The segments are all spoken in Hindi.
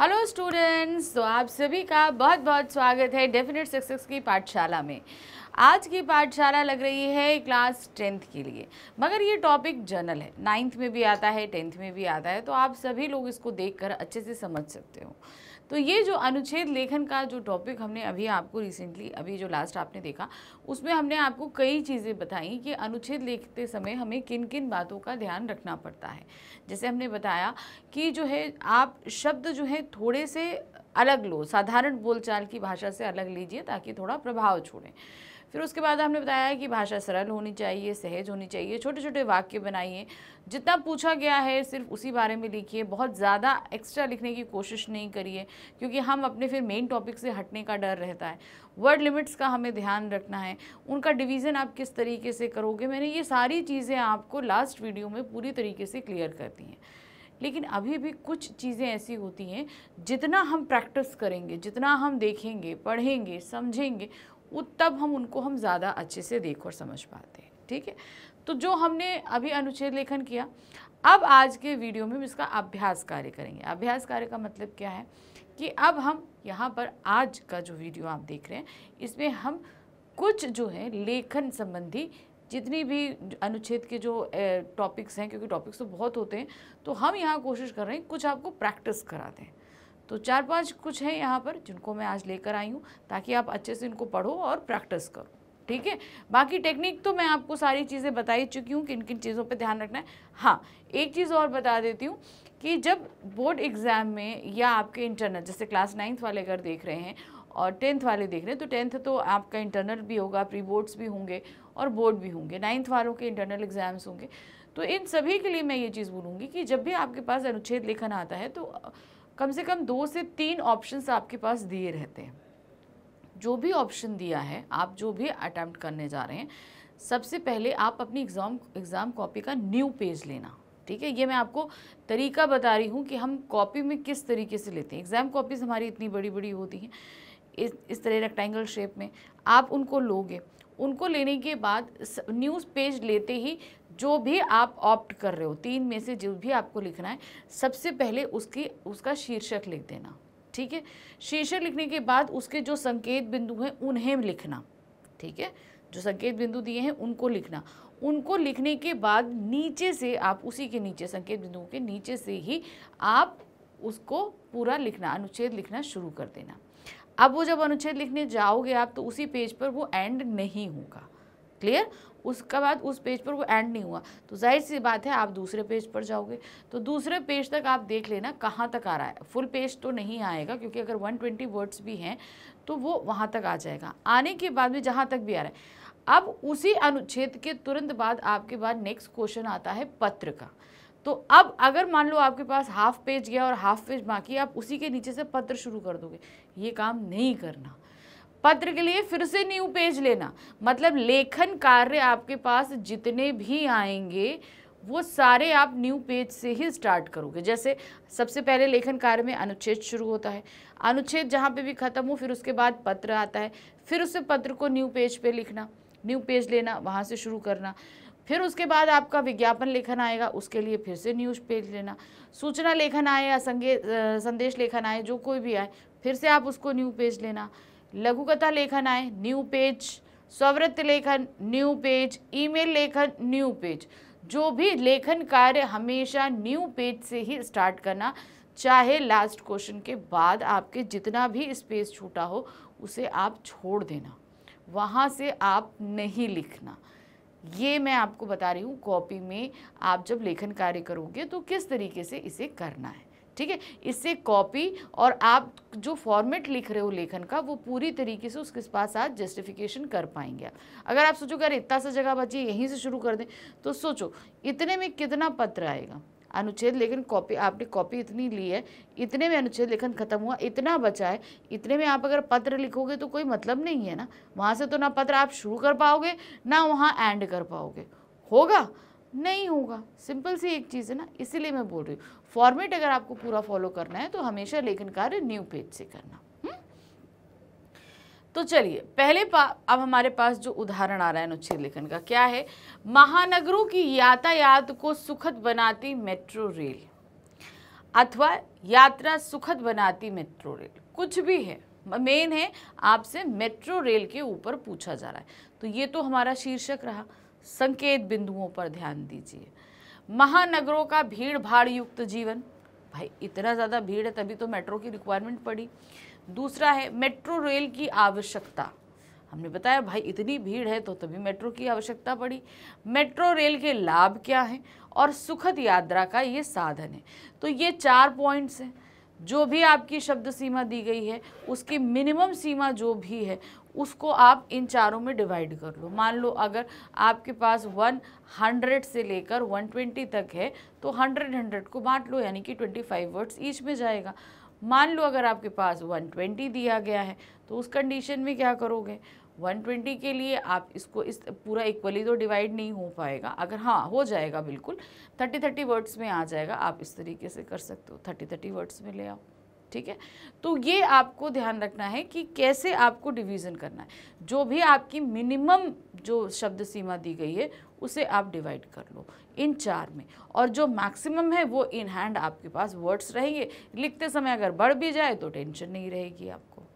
हेलो स्टूडेंट्स, तो आप सभी का बहुत बहुत स्वागत है डेफिनेट सक्सेस की पाठशाला में। आज की पाठशाला लग रही है क्लास 10th के लिए, मगर ये टॉपिक जनरल है, 9th में भी आता है, 10th में भी आता है, तो आप सभी लोग इसको देखकर अच्छे से समझ सकते हो। तो ये जो अनुच्छेद लेखन का जो टॉपिक हमने अभी आपको रिसेंटली अभी जो लास्ट आपने देखा, उसमें हमने आपको कई चीज़ें बताई कि अनुच्छेद लिखते समय हमें किन किन बातों का ध्यान रखना पड़ता है। जैसे हमने बताया कि जो है आप शब्द जो है थोड़े से अलग लो, साधारण बोलचाल की भाषा से अलग लीजिए ताकि थोड़ा प्रभाव छोड़ें। फिर उसके बाद हमने बताया कि भाषा सरल होनी चाहिए, सहज होनी चाहिए, छोटे छोटे वाक्य बनाइए, जितना पूछा गया है सिर्फ उसी बारे में लिखिए, बहुत ज़्यादा एक्स्ट्रा लिखने की कोशिश नहीं करिए क्योंकि हम अपने फिर मेन टॉपिक से हटने का डर रहता है। वर्ड लिमिट्स का हमें ध्यान रखना है, उनका डिवीज़न आप किस तरीके से करोगे, मैंने ये सारी चीज़ें आपको लास्ट वीडियो में पूरी तरीके से क्लियर कर दी हैं। लेकिन अभी भी कुछ चीज़ें ऐसी होती हैं जितना हम प्रैक्टिस करेंगे, जितना हम देखेंगे, पढ़ेंगे, समझेंगे, तब हम ज़्यादा अच्छे से देख और समझ पाते हैं। ठीक है, तो जो हमने अभी अनुच्छेद लेखन किया, अब आज के वीडियो में हम इसका अभ्यास कार्य करेंगे। अभ्यास कार्य का मतलब क्या है कि अब हम यहाँ पर आज का जो वीडियो आप देख रहे हैं इसमें हम कुछ जो है लेखन संबंधी जितनी भी अनुच्छेद के जो टॉपिक्स हैं, क्योंकि टॉपिक्स तो बहुत होते हैं, तो हम यहाँ कोशिश कर रहे हैं कुछ आपको प्रैक्टिस करा दें। तो 4-5 कुछ हैं यहाँ पर जिनको मैं आज लेकर आई हूँ ताकि आप अच्छे से इनको पढ़ो और प्रैक्टिस करो। ठीक है, बाकी टेक्निक तो मैं आपको सारी चीज़ें बता ही चुकी हूँ, किन किन चीज़ों पे ध्यान रखना है। हाँ, एक चीज़ और बता देती हूँ कि जब बोर्ड एग्ज़ाम में या आपके इंटरनल, जैसे क्लास 9th वाले अगर देख रहे हैं और 10th वाले देख रहे हैं, तो 10th तो आपका इंटरनल भी होगा, प्री बोर्ड्स भी होंगे और बोर्ड भी होंगे, 9th वालों के इंटरनल एग्ज़ाम्स होंगे। तो इन सभी के लिए मैं ये चीज़ बोलूँगी कि जब भी आपके पास अनुच्छेद लेखन आता है तो कम से कम 2 से 3 ऑप्शंस आपके पास दिए रहते हैं। जो भी ऑप्शन दिया है, आप जो भी अटेम्प्ट करने जा रहे हैं, सबसे पहले आप अपनी एग्ज़ाम कॉपी का न्यू पेज लेना। ठीक है, ये मैं आपको तरीका बता रही हूँ कि हम कॉपी में किस तरीके से लेते हैं। एग्ज़ाम कॉपीज़ हमारी इतनी बड़ी बड़ी होती हैं, इस तरह रेक्टेंगल शेप में आप उनको लोगे। उनको लेने के बाद न्यूज़ पेज लेते ही जो भी आप ऑप्ट कर रहे हो, 3 में से जो भी आपको लिखना है, सबसे पहले उसका शीर्षक लिख देना। ठीक है, शीर्षक लिखने के बाद उसके जो संकेत बिंदु हैं उन्हें लिखना। ठीक है, जो संकेत बिंदु दिए हैं उनको लिखना। उनको लिखने के बाद नीचे से आप उसी के नीचे, संकेत बिंदुओं के नीचे से ही आप उसको पूरा लिखना, अनुच्छेद लिखना शुरू कर देना। अब वो जब अनुच्छेद लिखने जाओगे आप, तो उसी पेज पर वो एंड नहीं होगा। क्लियर? उसके बाद उस पेज पर वो एंड नहीं हुआ तो जाहिर सी बात है आप दूसरे पेज पर जाओगे। तो दूसरे पेज तक आप देख लेना कहाँ तक आ रहा है। फुल पेज तो नहीं आएगा क्योंकि अगर 120 वर्ड्स भी हैं तो वो वहाँ तक आ जाएगा। आने के बाद में जहाँ तक भी आ रहा है, अब उसी अनुच्छेद के तुरंत बाद आपके बाद नेक्स्ट क्वेश्चन आता है पत्र का। तो अब अगर मान लो आपके पास हाफ पेज गया और हाफ पेज बाकी, आप उसी के नीचे से पत्र शुरू कर दोगे, ये काम नहीं करना। पत्र के लिए फिर से न्यू पेज लेना, मतलब लेखन कार्य आपके पास जितने भी आएंगे वो सारे आप न्यू पेज से ही स्टार्ट करोगे। जैसे सबसे पहले लेखन कार्य में अनुच्छेद शुरू होता है, अनुच्छेद जहाँ पे भी खत्म हो फिर उसके बाद पत्र आता है, फिर उस पत्र को न्यू पेज पे लिखना, न्यू पेज लेना, वहाँ से शुरू करना। फिर उसके बाद आपका विज्ञापन लेखन आएगा, उसके लिए फिर से न्यूज़ पेज लेना। सूचना लेखन आए या संदेश लेखन आए, जो कोई भी आए, फिर से आप उसको न्यू पेज लेना। लघुकथा लेखन आए, न्यू पेज। स्ववृत्त लेखन, न्यू पेज। ईमेल लेखन, न्यू पेज। जो भी लेखन कार्य हमेशा न्यू पेज से ही स्टार्ट करना, चाहे लास्ट क्वेश्चन के बाद आपके जितना भी स्पेस छूटा हो उसे आप छोड़ देना, वहाँ से आप नहीं लिखना। ये मैं आपको बता रही हूँ कॉपी में आप जब लेखन कार्य करोगे तो किस तरीके से इसे करना है। ठीक है, इससे कॉपी और आप जो फॉर्मेट लिख रहे हो लेखन का, वो पूरी तरीके से उसके पास आज जस्टिफिकेशन कर पाएंगे आप। अगर आप सोचो अगर इतना सा जगह बची यहीं से शुरू कर दें, तो सोचो इतने में कितना पत्र आएगा। अनुच्छेद लेखन कॉपी, आपने कॉपी इतनी ली है, इतने में अनुच्छेद लेखन खत्म हुआ, इतना बचा है, इतने में आप अगर पत्र लिखोगे तो कोई मतलब नहीं है ना। वहाँ से तो ना पत्र आप शुरू कर पाओगे ना वहाँ एंड कर पाओगे, होगा नहीं होगा। सिंपल सी एक चीज़ है ना, इसीलिए मैं बोल रही हूँ फॉर्मेट अगर आपको पूरा फॉलो करना है तो हमेशा लेखन कार्य न्यू पेज से करना। तो चलिए पहले अब हमारे पास जो उदाहरण आ रहा है अनुच्छेद लेखन का क्या है, महानगरों की यातायात को सुखद बनाती मेट्रो रेल। अथवा यात्रा सुखद बनाती मेट्रो रेल, कुछ भी है, मेन है आपसे मेट्रो रेल के ऊपर पूछा जा रहा है। तो ये तो हमारा शीर्षक रहा। संकेत बिंदुओं पर ध्यान दीजिए। महानगरों का भीड़ भाड़ युक्त जीवन, भाई इतना ज़्यादा भीड़ है तभी तो मेट्रो की रिक्वायरमेंट पड़ी। दूसरा है मेट्रो रेल की आवश्यकता, हमने बताया भाई इतनी भीड़ है तो तभी मेट्रो की आवश्यकता पड़ी। मेट्रो रेल के लाभ क्या हैं, और सुखद यात्रा का ये साधन है। तो ये 4 पॉइंट्स हैं। जो भी आपकी शब्द सीमा दी गई है उसकी मिनिमम सीमा जो भी है उसको आप इन चारों में डिवाइड कर लो। मान लो अगर आपके पास 100 से लेकर 120 तक है तो 100 को बांट लो, यानी कि 25 वर्ड्स ईच में जाएगा। मान लो अगर आपके पास 120 दिया गया है तो उस कंडीशन में क्या करोगे, 120 के लिए आप इसको इस पूरा इक्वली तो डिवाइड नहीं हो पाएगा, अगर हाँ हो जाएगा बिल्कुल 30 वर्ड्स में आ जाएगा, आप इस तरीके से कर सकते हो, 30 वर्ड्स में ले आओ। ठीक है, तो ये आपको ध्यान रखना है कि कैसे आपको डिवीज़न करना है। जो भी आपकी मिनिमम जो शब्द सीमा दी गई है उसे आप डिवाइड कर लो इन 4 में, और जो मैक्सिमम है वो इन हैंड आपके पास वर्ड्स रहेंगे। लिखते समय अगर बढ़ भी जाए तो टेंशन नहीं रहेगी आपको।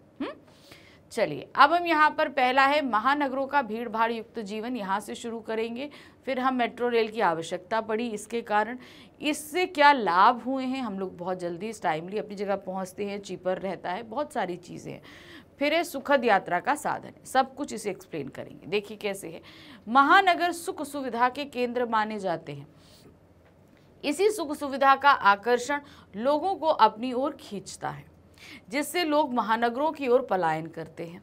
चलिए अब हम यहाँ पर पहला है महानगरों का भीड़ भाड़ युक्त जीवन, यहाँ से शुरू करेंगे। फिर हम मेट्रो रेल की आवश्यकता पड़ी, इसके कारण इससे क्या लाभ हुए हैं, हम लोग बहुत जल्दी टाइमली अपनी जगह पहुँचते हैं, चीपर रहता है, बहुत सारी चीज़ें हैं। फिर है सुखद यात्रा का साधन, सब कुछ इसे एक्सप्लेन करेंगे। देखिए कैसे है। महानगर सुख सुविधा के केंद्र माने जाते हैं। इसी सुख सुविधा का आकर्षण लोगों को अपनी ओर खींचता है, जिससे लोग महानगरों की ओर पलायन करते हैं।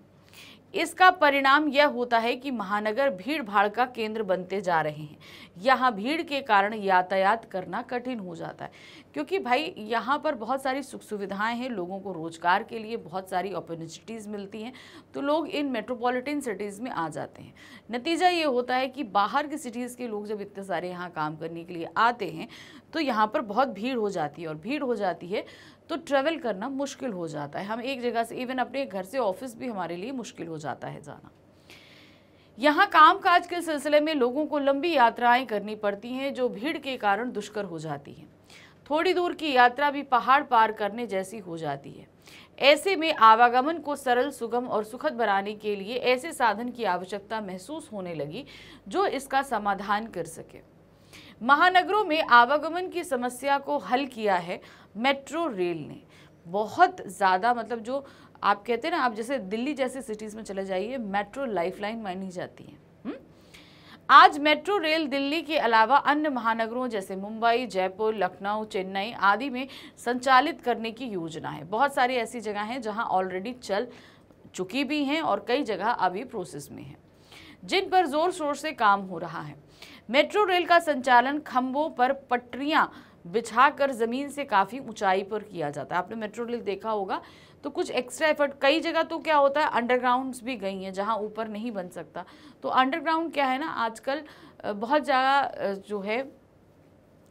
इसका परिणाम यह होता है कि महानगर भीड़ भाड़ का केंद्र बनते जा रहे हैं। यहाँ भीड़ के कारण यातायात करना कठिन हो जाता है, क्योंकि भाई यहाँ पर बहुत सारी सुख सुविधाएं हैं, लोगों को रोजगार के लिए बहुत सारी अपॉर्चुनिटीज़ मिलती हैं, तो लोग इन मेट्रोपॉलिटन सिटीज़ में आ जाते हैं। नतीजा ये होता है कि बाहर की सिटीज़ के लोग जब इतने सारे यहाँ काम करने के लिए आते हैं तो यहाँ पर बहुत भीड़ हो जाती है, और भीड़ हो जाती है तो ट्रैवल करना मुश्किल हो जाता है। हम एक जगह से इवन अपने घर से ऑफिस भी हमारे लिए मुश्किल हो जाता है जाना। यहाँ कामकाज के सिलसिले में लोगों को लंबी यात्राएं करनी पड़ती हैं, जो भीड़ के कारण दुष्कर हो जाती हैं। थोड़ी दूर की यात्रा भी पहाड़ पार करने जैसी हो जाती है। ऐसे में आवागमन को सरल, सुगम और सुखद बनाने के लिए ऐसे साधन की आवश्यकता महसूस होने लगी जो इसका समाधान कर सके। महानगरों में आवागमन की समस्या को हल किया है मेट्रो रेल ने। बहुत ज़्यादा, मतलब जो आप कहते हैं ना, आप जैसे दिल्ली जैसे सिटीज़ में चले जाइए, मेट्रो लाइफलाइन मानी जाती है। आज मेट्रो रेल दिल्ली के अलावा अन्य महानगरों जैसे मुंबई, जयपुर, लखनऊ, चेन्नई आदि में संचालित करने की योजना है। बहुत सारी ऐसी जगह हैं जहां ऑलरेडी चल चुकी भी हैं और कई जगह अभी प्रोसेस में है, जिन पर जोर शोर से काम हो रहा है। मेट्रो रेल का संचालन खंभों पर पटरियां बिछाकर जमीन से काफ़ी ऊंचाई पर किया जाता है। आपने मेट्रो रेल देखा होगा तो कुछ एक्स्ट्रा एफर्ट, कई जगह तो क्या होता है अंडरग्राउंड्स भी गई हैं जहां ऊपर नहीं बन सकता। तो अंडरग्राउंड क्या है ना, आजकल बहुत जगह जो है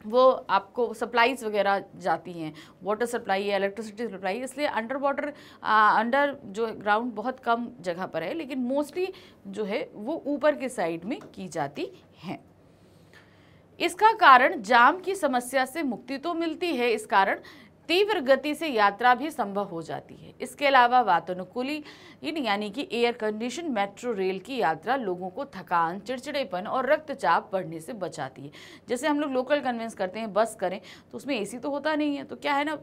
वो आपको सप्लाईज वगैरह जाती हैं, वाटर सप्लाई है, इलेक्ट्रिसिटी सप्लाई, इसलिए अंडर जो ग्राउंड बहुत कम जगह पर है, लेकिन मोस्टली जो है वो ऊपर के साइड में की जाती हैं। इसका कारण जाम की समस्या से मुक्ति तो मिलती है, इस कारण तीव्र गति से यात्रा भी संभव हो जाती है। इसके अलावा वातानुकूलित यानी कि एयर कंडीशन मेट्रो रेल की यात्रा लोगों को थकान, चिड़चिड़ेपन और रक्तचाप बढ़ने से बचाती है। जैसे हम लोग लोकल कन्वेंस करते हैं, बस करें तो उसमें एसी तो होता नहीं है, तो क्या है ना,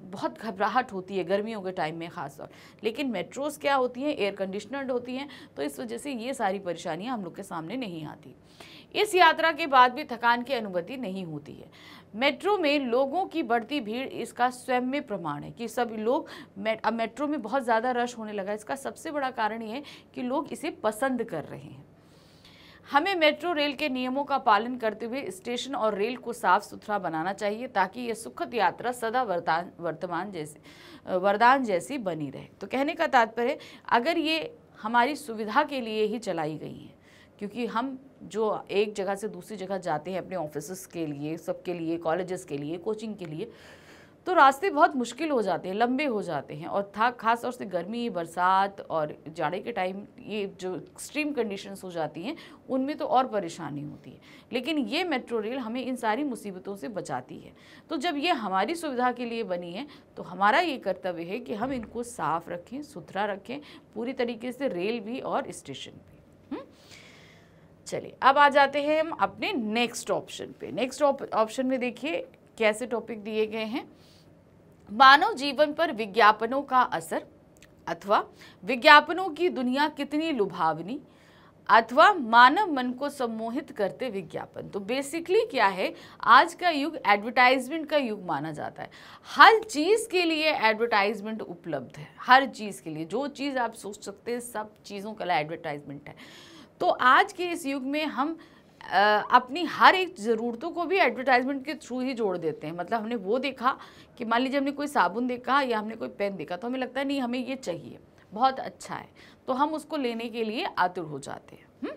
बहुत घबराहट होती है गर्मियों के टाइम में खासतौर, लेकिन मेट्रोस क्या होती हैं, एयर कंडीशनर्ड होती हैं, तो इस वजह से ये सारी परेशानियां हम लोग के सामने नहीं आती। इस यात्रा के बाद भी थकान की अनुभूति नहीं होती है। मेट्रो में लोगों की बढ़ती भीड़ इसका स्वयं में प्रमाण है कि सब लोग अब मेट्रो में बहुत ज़्यादा रश होने लगा। इसका सबसे बड़ा कारण ये है कि लोग इसे पसंद कर रहे हैं। हमें मेट्रो रेल के नियमों का पालन करते हुए स्टेशन और रेल को साफ सुथरा बनाना चाहिए ताकि ये सुखद यात्रा सदा वरदान जैसी बनी रहे। तो कहने का तात्पर्य, अगर ये हमारी सुविधा के लिए ही चलाई गई है, क्योंकि हम जो एक जगह से दूसरी जगह जाते हैं अपने ऑफिस के लिए, सबके लिए, कॉलेजेस के लिए, कोचिंग के लिए, तो रास्ते बहुत मुश्किल हो जाते हैं, लंबे हो जाते हैं, और खास तौर से गर्मी, बरसात और जाड़े के टाइम ये जो एक्सट्रीम कंडीशंस हो जाती हैं उनमें तो और परेशानी होती है। लेकिन ये मेट्रो रेल हमें इन सारी मुसीबतों से बचाती है। तो जब ये हमारी सुविधा के लिए बनी है तो हमारा ये कर्तव्य है कि हम इनको साफ रखें, सुथरा रखें, पूरी तरीके से, रेल भी और स्टेशन भी। चलिए अब आ जाते हैं हम अपने नेक्स्ट ऑप्शन पे। नेक्स्ट ऑप्शन में देखिए कैसे टॉपिक दिए गए हैं। मानव जीवन पर विज्ञापनों का असर, अथवा विज्ञापनों की दुनिया कितनी लुभावनी, अथवा मानव मन को सम्मोहित करते विज्ञापन। तो बेसिकली क्या है, आज का युग एडवर्टाइजमेंट का युग माना जाता है। हर चीज़ के लिए एडवर्टाइजमेंट उपलब्ध है, हर चीज़ के लिए, जो चीज़ आप सोच सकते हैं सब चीज़ों का एडवर्टाइजमेंट है। तो आज के इस युग में हम अपनी हर एक ज़रूरतों को भी एडवर्टाइजमेंट के थ्रू ही जोड़ देते हैं। मतलब हमने वो देखा कि मान लीजिए हमने कोई साबुन देखा या हमने कोई पेन देखा, तो हमें लगता है नहीं हमें ये चाहिए, बहुत अच्छा है, तो हम उसको लेने के लिए आतुर हो जाते हैं।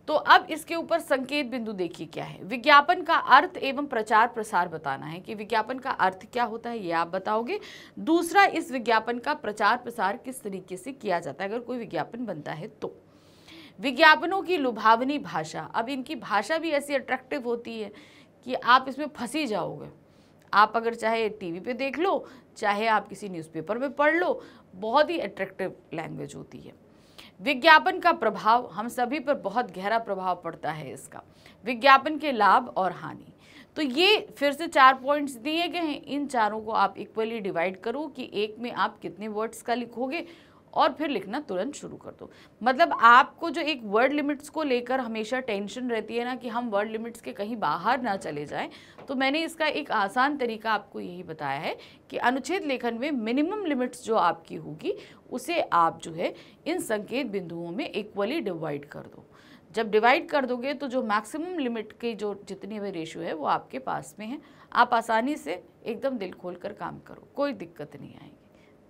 तो अब इसके ऊपर संकेत बिंदु देखिए क्या है। विज्ञापन का अर्थ एवं प्रचार प्रसार बताना है कि विज्ञापन का अर्थ क्या होता है, ये आप बताओगे। दूसरा, इस विज्ञापन का प्रचार प्रसार किस तरीके से किया जाता है अगर कोई विज्ञापन बनता है तो। विज्ञापनों की लुभावनी भाषा, अब इनकी भाषा भी ऐसी अट्रैक्टिव होती है कि आप इसमें फंसी जाओगे। आप अगर चाहे टीवी पे देख लो, चाहे आप किसी न्यूज़पेपर में पढ़ लो, बहुत ही अट्रैक्टिव लैंग्वेज होती है। विज्ञापन का प्रभाव, हम सभी पर बहुत गहरा प्रभाव पड़ता है इसका। विज्ञापन के लाभ और हानि, तो ये फिर से 4 पॉइंट्स दिए गए हैं। इन चारों को आप इक्वली डिवाइड करो कि एक में आप कितने वर्ड्स का लिखोगे और फिर लिखना तुरंत शुरू कर दो। मतलब आपको जो एक वर्ड लिमिट्स को लेकर हमेशा टेंशन रहती है ना कि हम वर्ड लिमिट्स के कहीं बाहर ना चले जाएं, तो मैंने इसका एक आसान तरीका आपको यही बताया है कि अनुच्छेद लेखन में मिनिमम लिमिट्स जो आपकी होगी उसे आप जो है इन संकेत बिंदुओं में इक्वली डिवाइड कर दो। जब डिवाइड कर दोगे तो जो मैक्सिमम लिमिट की जो जितनी भी रेशियो है वो आपके पास में है। आप आसानी से एकदम दिल खोल कर काम करो, कोई दिक्कत नहीं आएगी।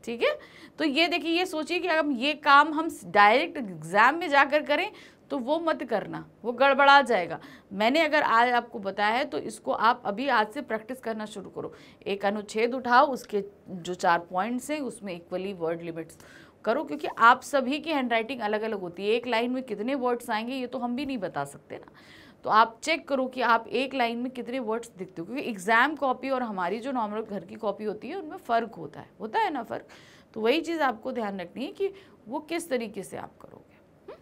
ठीक है, तो ये देखिए, ये सोचिए कि अगर ये काम हम डायरेक्ट एग्जाम में जाकर करें तो वो मत करना, वो गड़बड़ा जाएगा। मैंने अगर आज आपको बताया है तो इसको आप अभी आज से प्रैक्टिस करना शुरू करो। एक अनुच्छेद उठाओ, उसके जो 4 पॉइंट्स हैं उसमें इक्वली वर्ड लिमिट्स करो, क्योंकि आप सभी की हैंडराइटिंग अलग अलग होती है। एक लाइन में कितने वर्ड्स आएंगे ये तो हम भी नहीं बता सकते ना। तो आप चेक करो कि आप एक लाइन में कितने वर्ड्स दिखते हो, क्योंकि एग्जाम कॉपी और हमारी जो नॉर्मल घर की कॉपी होती है उनमें फ़र्क होता है ना फ़र्क। तो वही चीज़ आपको ध्यान रखनी है कि वो किस तरीके से आप करोगे।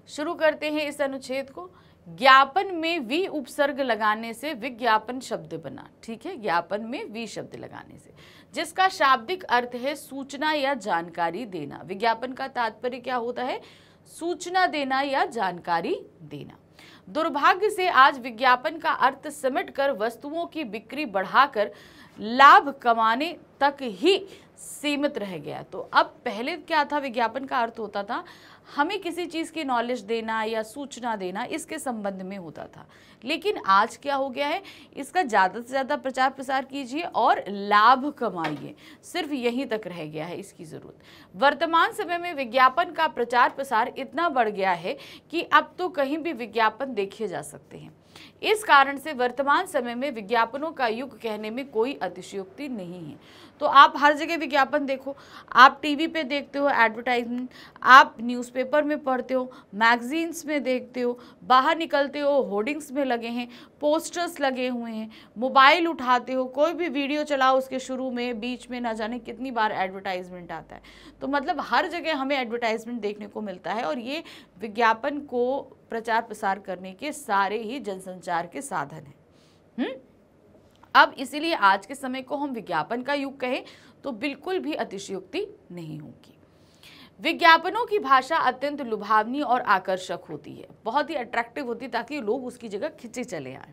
शुरू करते हैं इस अनुच्छेद को। ज्ञापन में वी उपसर्ग लगाने से विज्ञापन शब्द बना। ठीक है, ज्ञापन में वी शब्द लगाने से, जिसका शाब्दिक अर्थ है सूचना या जानकारी देना। विज्ञापन का तात्पर्य क्या होता है? सूचना देना या जानकारी देना। दुर्भाग्य से आज विज्ञापन का अर्थ सिमटकर वस्तुओं की बिक्री बढ़ाकर लाभ कमाने तक ही सीमित रह गया। तो अब पहले क्या था, विज्ञापन का अर्थ होता था हमें किसी चीज़ की नॉलेज देना या सूचना देना, इसके संबंध में होता था। लेकिन आज क्या हो गया है, इसका ज़्यादा से ज़्यादा प्रचार प्रसार कीजिए और लाभ कमाइए, सिर्फ यहीं तक रह गया है इसकी ज़रूरत। वर्तमान समय में विज्ञापन का प्रचार प्रसार इतना बढ़ गया है कि अब तो कहीं भी विज्ञापन देखे जा सकते हैं। इस कारण से वर्तमान समय में विज्ञापनों का युग कहने में कोई अतिशयोक्ति नहीं है। तो आप हर जगह विज्ञापन देखो, आप टीवी पे देखते हो एडवर्टाइजमेंट, आप न्यूज़पेपर में पढ़ते हो, मैगजीन्स में देखते हो, बाहर निकलते हो होर्डिंग्स में लगे हैं, पोस्टर्स लगे हुए हैं, मोबाइल उठाते हो, कोई भी वीडियो चलाओ उसके शुरू में बीच में ना जाने कितनी बार एडवर्टाइजमेंट आता है। तो मतलब हर जगह हमें एडवर्टाइजमेंट देखने को मिलता है और ये विज्ञापन को प्रचार प्रसार करने के सारे ही जनसंचार के साधन हैं। अब इसीलिए आज के समय को हम विज्ञापन का युग कहें तो बिल्कुल भी अतिशयोक्ति नहीं होगी। विज्ञापनों की भाषा अत्यंत लुभावनी और आकर्षक होती है, बहुत ही अट्रैक्टिव होती है ताकि लोग उसकी जगह खिंचे चले आए।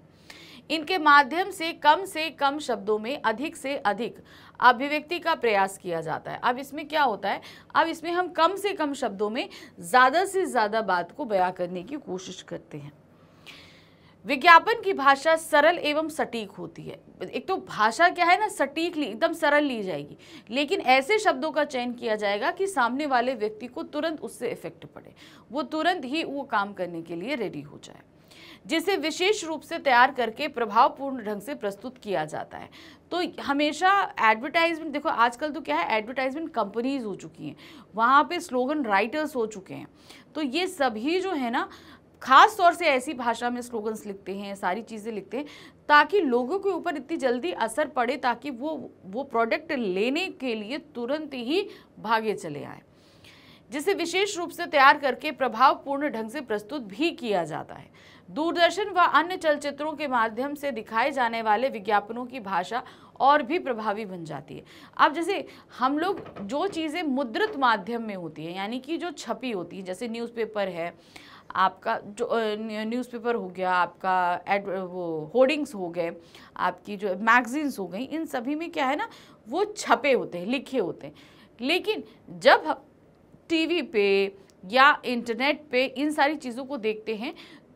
इनके माध्यम से कम शब्दों में अधिक से अधिक अभिव्यक्ति का प्रयास किया जाता है। अब इसमें क्या होता है, अब इसमें हम कम से कम शब्दों में ज़्यादा से ज़्यादा बात को बयां करने की कोशिश करते हैं। विज्ञापन की भाषा सरल एवं सटीक होती है। एक तो भाषा क्या है ना, सटीक एकदम सरल ली जाएगी, लेकिन ऐसे शब्दों का चयन किया जाएगा कि सामने वाले व्यक्ति को तुरंत उससे इफेक्ट पड़े, वो तुरंत ही वो काम करने के लिए रेडी हो जाए। जिसे विशेष रूप से तैयार करके प्रभावपूर्ण ढंग से प्रस्तुत किया जाता है। तो हमेशा एडवर्टाइजमेंट, देखो आजकल तो क्या है, एडवर्टाइजमेंट कंपनीज हो चुकी हैं, वहाँ पे स्लोगन राइटर्स हो चुके हैं। तो ये सभी जो है ना खास तौर से ऐसी भाषा में स्लोगन्स लिखते हैं, सारी चीज़ें लिखते हैं ताकि लोगों के ऊपर इतनी जल्दी असर पड़े, ताकि वो प्रोडक्ट लेने के लिए तुरंत ही भागे चले आए, जिसे विशेष रूप से तैयार करके प्रभावपूर्ण ढंग से प्रस्तुत भी किया जाता है। दूरदर्शन व अन्य चलचित्रों के माध्यम से दिखाए जाने वाले विज्ञापनों की भाषा और भी प्रभावी बन जाती है। अब जैसे हम लोग जो चीज़ें मुद्रित माध्यम में होती है, यानी कि जो छपी होती है, जैसे न्यूज़पेपर है आपका, जो न्यूज़पेपर हो गया आपका, वो होर्डिंग्स हो गए, आपकी जो मैगजीन्स हो गई, इन सभी में क्या है ना, वो छपे होते हैं, लिखे होते हैं। लेकिन जब टीवी पे या इंटरनेट पे इन सारी चीज़ों को देखते हैं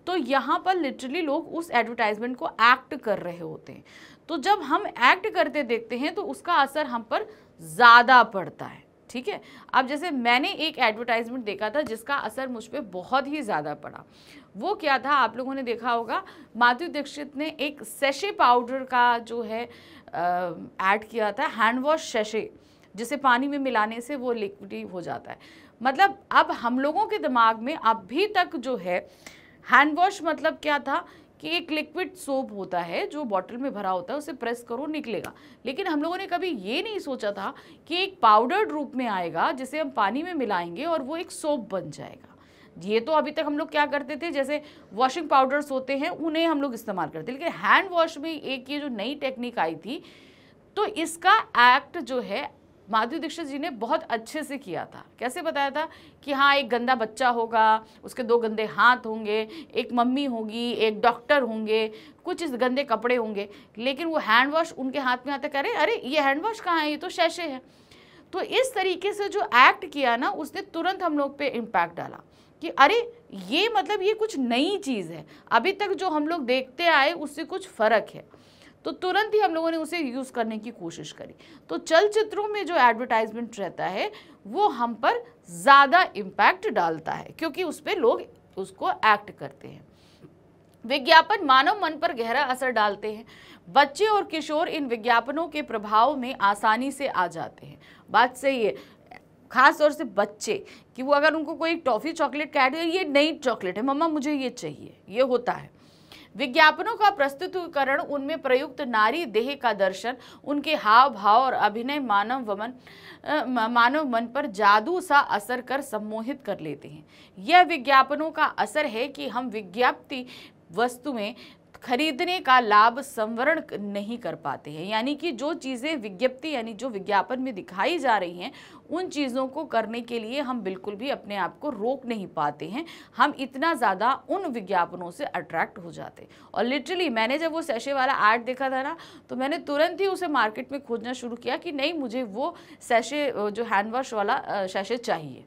तो यहाँ पर लिटरली लोग उस एडवर्टाइजमेंट को एक्ट कर रहे होते हैं। तो जब हम एक्ट करते देखते हैं तो उसका असर हम पर ज़्यादा पड़ता है, ठीक है। अब जैसे मैंने एक एडवर्टाइजमेंट देखा था जिसका असर मुझ पर बहुत ही ज़्यादा पड़ा। वो क्या था, आप लोगों ने देखा होगा, माधुरी दीक्षित ने एक सैशे पाउडर का जो है ऐड किया था, हैंड वॉश सैशे, जिसे पानी में मिलाने से वो लिक्विड हो जाता है। मतलब अब हम लोगों के दिमाग में अभी तक जो है हैंड वॉश मतलब क्या था कि एक लिक्विड सोप होता है जो बॉटल में भरा होता है, उसे प्रेस करो निकलेगा। लेकिन हम लोगों ने कभी ये नहीं सोचा था कि एक पाउडर्ड रूप में आएगा जिसे हम पानी में मिलाएंगे और वो एक सोप बन जाएगा। ये तो अभी तक हम लोग क्या करते थे, जैसे वॉशिंग पाउडर्स होते हैं उन्हें हम लोग इस्तेमाल करते, लेकिन हैंड वॉश में एक ये जो नई टेक्निक आई थी, तो इसका एक्ट जो है माधुरी दीक्षित जी ने बहुत अच्छे से किया था। कैसे बताया था कि हाँ, एक गंदा बच्चा होगा, उसके 2 गंदे हाथ होंगे, एक मम्मी होगी, एक डॉक्टर होंगे, कुछ इस गंदे कपड़े होंगे, लेकिन वो हैंड वॉश उनके हाथ में आता, कह रहे अरे ये हैंड वॉश कहाँ है, ये तो सैशे है। तो इस तरीके से जो एक्ट किया ना, उसने तुरंत हम लोग पे इम्पैक्ट डाला कि अरे ये मतलब ये कुछ नई चीज़ है, अभी तक जो हम लोग देखते आए उससे कुछ फ़र्क है। तो तुरंत ही हम लोगों ने उसे यूज़ करने की कोशिश करी। तो चलचित्रों में जो एडवर्टाइजमेंट रहता है वो हम पर ज़्यादा इम्पैक्ट डालता है, क्योंकि उस पर लोग उसको एक्ट करते हैं। विज्ञापन मानव मन पर गहरा असर डालते हैं। बच्चे और किशोर इन विज्ञापनों के प्रभाव में आसानी से आ जाते हैं। बात सही है, खास तौर से बच्चे, कि वो अगर उनको कोई टॉफ़ी चॉकलेट का ऐड, ये नई चॉकलेट है मम्मा मुझे ये चाहिए, ये होता है। विज्ञापनों का प्रस्तुतिकरण, उनमें प्रयुक्त नारी देह का दर्शन, उनके हाव भाव और अभिनय मानव मन पर जादू सा असर कर सम्मोहित कर लेते हैं। यह विज्ञापनों का असर है कि हम विज्ञप्ति वस्तु में खरीदने का लाभ संवरण नहीं कर पाते हैं। यानी कि जो चीज़ें विज्ञप्ति यानी जो विज्ञापन में दिखाई जा रही हैं, उन चीज़ों को करने के लिए हम बिल्कुल भी अपने आप को रोक नहीं पाते हैं। हम इतना ज़्यादा उन विज्ञापनों से अट्रैक्ट हो जाते हैं। और लिटरली मैंने जब वो सैशे वाला ऐड देखा था ना, तो मैंने तुरंत ही उसे मार्केट में खोजना शुरू किया कि नहीं, मुझे वो सैशे जो हैंड वॉश वाला सैशे चाहिए।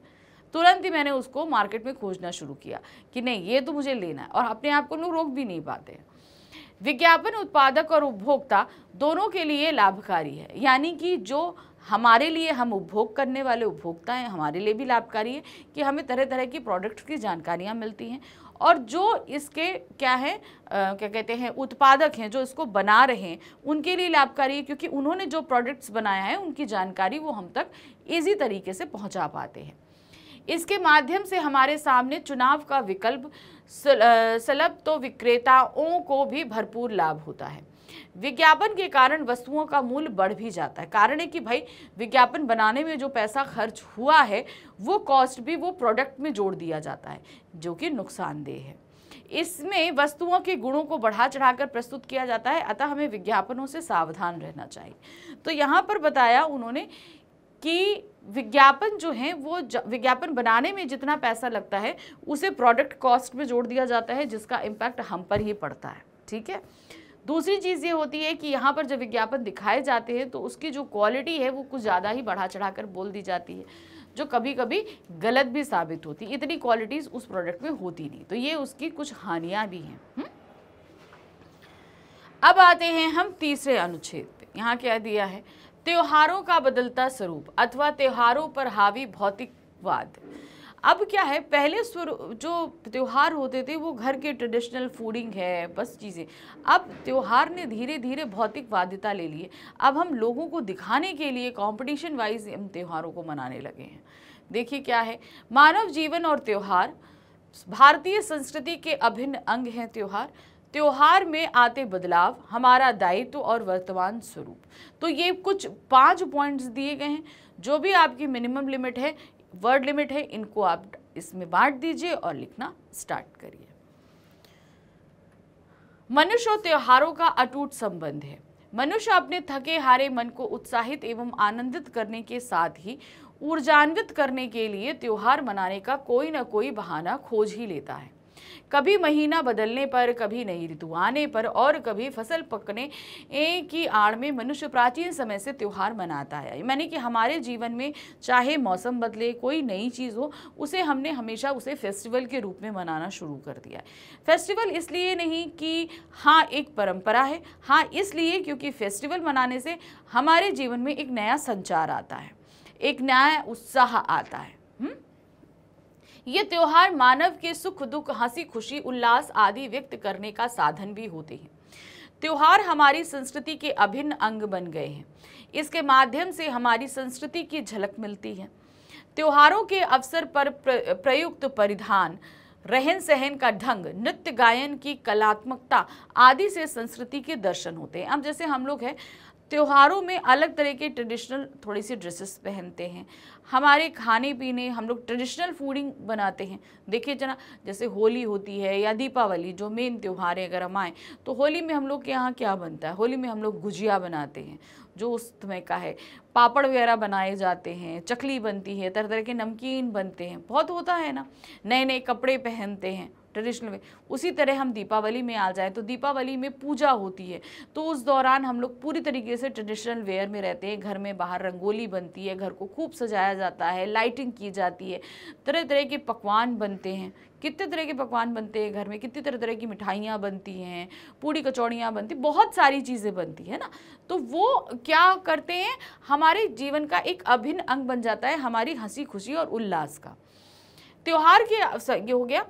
तुरंत ही मैंने उसको मार्केट में खोजना शुरू किया कि नहीं, ये तो मुझे लेना है। और अपने आप को लोग रोक भी नहीं पाते हैं। विज्ञापन उत्पादक और उपभोक्ता दोनों के लिए लाभकारी है। यानी कि जो हमारे लिए, हम उपभोग करने वाले उपभोक्ता हैं, हमारे लिए भी लाभकारी है कि हमें तरह तरह की प्रोडक्ट्स की जानकारियाँ मिलती हैं। और जो इसके क्या है क्या कहते हैं उत्पादक हैं, जो इसको बना रहे हैं, उनके लिए लाभकारी है, क्योंकि उन्होंने जो प्रोडक्ट्स बनाया है उनकी जानकारी वो हम तक ईजी तरीके से पहुँचा पाते हैं। इसके माध्यम से हमारे सामने चुनाव का विकल्प सुलभ, तो विक्रेताओं को भी भरपूर लाभ होता है। विज्ञापन के कारण वस्तुओं का मूल्य बढ़ भी जाता है। कारण है कि भाई विज्ञापन बनाने में जो पैसा खर्च हुआ है वो कॉस्ट भी वो प्रोडक्ट में जोड़ दिया जाता है, जो कि नुकसानदेह है। इसमें वस्तुओं के गुणों को बढ़ा चढ़ाकर प्रस्तुत किया जाता है, अतः हमें विज्ञापनों से सावधान रहना चाहिए। तो यहाँ पर बताया उन्होंने कि विज्ञापन जो है वो विज्ञापन बनाने में जितना पैसा लगता है उसे प्रोडक्ट कॉस्ट में जोड़ दिया जाता है, जिसका इम्पैक्ट हम पर ही पड़ता है। ठीक है। दूसरी चीज़ ये होती है कि यहाँ पर जब विज्ञापन दिखाए जाते हैं तो उसकी जो क्वालिटी है वो कुछ ज़्यादा ही बढ़ा चढ़ाकर बोल दी जाती है, जो कभी कभी गलत भी साबित होती है। इतनी क्वालिटीज़ उस प्रोडक्ट में होती नहीं, तो ये उसकी कुछ हानियाँ भी हैं। अब आते हैं हम तीसरे अनुच्छेद पे। यहाँ क्या दिया है, त्योहारों का बदलता स्वरूप अथवा त्योहारों पर हावी भौतिकवाद। अब क्या है, पहले जो त्यौहार होते थे वो घर के ट्रेडिशनल फूडिंग है, बस चीज़ें। अब त्यौहार ने धीरे धीरे भौतिकवादिता ले ली है। अब हम लोगों को दिखाने के लिए कंपटीशन वाइज हम त्योहारों को मनाने लगे हैं। देखिए क्या है, मानव जीवन और त्यौहार, भारतीय संस्कृति के अभिन्न अंग हैं त्यौहार। त्योहार में आते बदलाव, हमारा दायित्व और वर्तमान स्वरूप। तो ये कुछ 5 पॉइंट्स दिए गए हैं। जो भी आपकी मिनिमम लिमिट है, वर्ड लिमिट है, इनको आप इसमें बांट दीजिए और लिखना स्टार्ट करिए। मनुष्य और त्योहारों का अटूट संबंध है। मनुष्य अपने थके हारे मन को उत्साहित एवं आनंदित करने के साथ ही ऊर्जान्वित करने के लिए त्योहार मनाने का कोई न कोई बहाना खोज ही लेता है। कभी महीना बदलने पर, कभी नई ऋतु आने पर और कभी फसल पकने की आड़ में मनुष्य प्राचीन समय से त्योहार मनाता है। यानी कि हमारे जीवन में चाहे मौसम बदले, कोई नई चीज़ हो, उसे हमने हमेशा उसे फेस्टिवल के रूप में मनाना शुरू कर दिया है। फेस्टिवल इसलिए नहीं कि हाँ एक परंपरा है, हाँ इसलिए क्योंकि फेस्टिवल मनाने से हमारे जीवन में एक नया संचार आता है, एक नया उत्साह आता है। ये त्योहार मानव के सुख दुख, हंसी खुशी, उल्लास आदि व्यक्त करने का साधन भी होते हैं। त्योहार हमारी संस्कृति के अभिन्न अंग बन गए हैं। इसके माध्यम से हमारी संस्कृति की झलक मिलती है। त्योहारों के अवसर पर प्रयुक्त परिधान, रहन सहन का ढंग, नृत्य गायन की कलात्मकता आदि से संस्कृति के दर्शन होते हैं। अब जैसे हम लोग हैं, त्योहारों में अलग तरह के ट्रेडिशनल थोड़ी सी ड्रेसेस पहनते हैं। हमारे खाने पीने, हम लोग ट्रेडिशनल फूडिंग बनाते हैं। देखिए जना, जैसे होली होती है या दीपावली, जो मेन त्यौहार है, अगर हम आएँ तो होली में हम लोग के यहाँ क्या बनता है, होली में हम लोग गुजिया बनाते हैं जो उस समय का है, पापड़ वगैरह बनाए जाते हैं, चकली बनती है, तरह तरह के नमकीन बनते हैं, बहुत होता है ना, नए नए कपड़े पहनते हैं ट्रेडिशनल में। उसी तरह हम दीपावली में आ जाए तो दीपावली में पूजा होती है, तो उस दौरान हम लोग पूरी तरीके से ट्रेडिशनल वेयर में रहते हैं। घर में बाहर रंगोली बनती है, घर को खूब सजाया जाता है, लाइटिंग की जाती है, तरह तरह के पकवान बनते हैं। कितने तरह के पकवान बनते हैं घर में, कितनी तरह तरह की मिठाइयाँ बनती हैं, पूड़ी कचौड़ियाँ बनती, बहुत सारी चीज़ें बनती है ना। तो वो क्या करते हैं, हमारे जीवन का एक अभिन्न अंग बन जाता है, हमारी हंसी खुशी और उल्लास का। त्योहार के अवसर ये हो गया,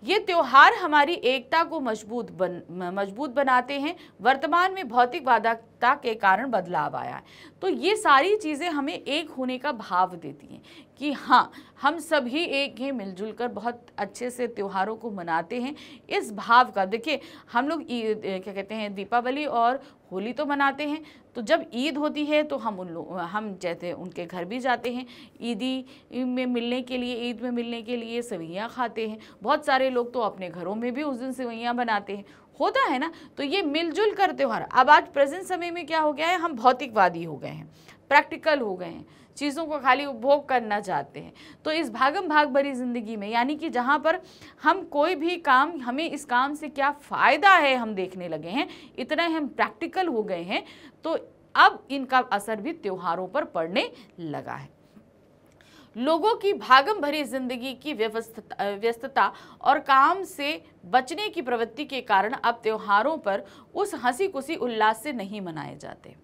ये त्योहार हमारी एकता को मजबूत बनाते हैं। वर्तमान में भौतिकवादिता के कारण बदलाव आया है, तो ये सारी चीज़ें हमें एक होने का भाव देती हैं कि हाँ हम सभी एक हैं, मिलजुल कर बहुत अच्छे से त्योहारों को मनाते हैं। इस भाव का देखिए, हम लोग क्या कहते हैं, दीपावली और होली तो मनाते हैं, तो जब ईद होती है तो हम जैसे उनके घर भी जाते हैं, ईदी में मिलने के लिए, ईद में मिलने के लिए सेवइयाँ खाते हैं। बहुत सारे लोग तो अपने घरों में भी उस दिन सेवइयाँ बनाते हैं, होता है ना। तो ये मिलजुल कर त्योहार। अब आज प्रेजेंट समय में क्या हो गया है, हम भौतिकवादी हो गए हैं, प्रैक्टिकल हो गए हैं, चीज़ों को खाली उपभोग करना चाहते हैं। तो इस भागम भाग भरी ज़िंदगी में, यानी कि जहाँ पर हम कोई भी काम, हमें इस काम से क्या फ़ायदा है हम देखने लगे हैं, इतना हम प्रैक्टिकल हो गए हैं, तो अब इनका असर भी त्योहारों पर पड़ने लगा है। लोगों की भागम भरी जिंदगी की व्यस्तता और काम से बचने की प्रवृत्ति के कारण अब त्योहारों पर उस हंसी खुशी उल्लास से नहीं मनाए जाते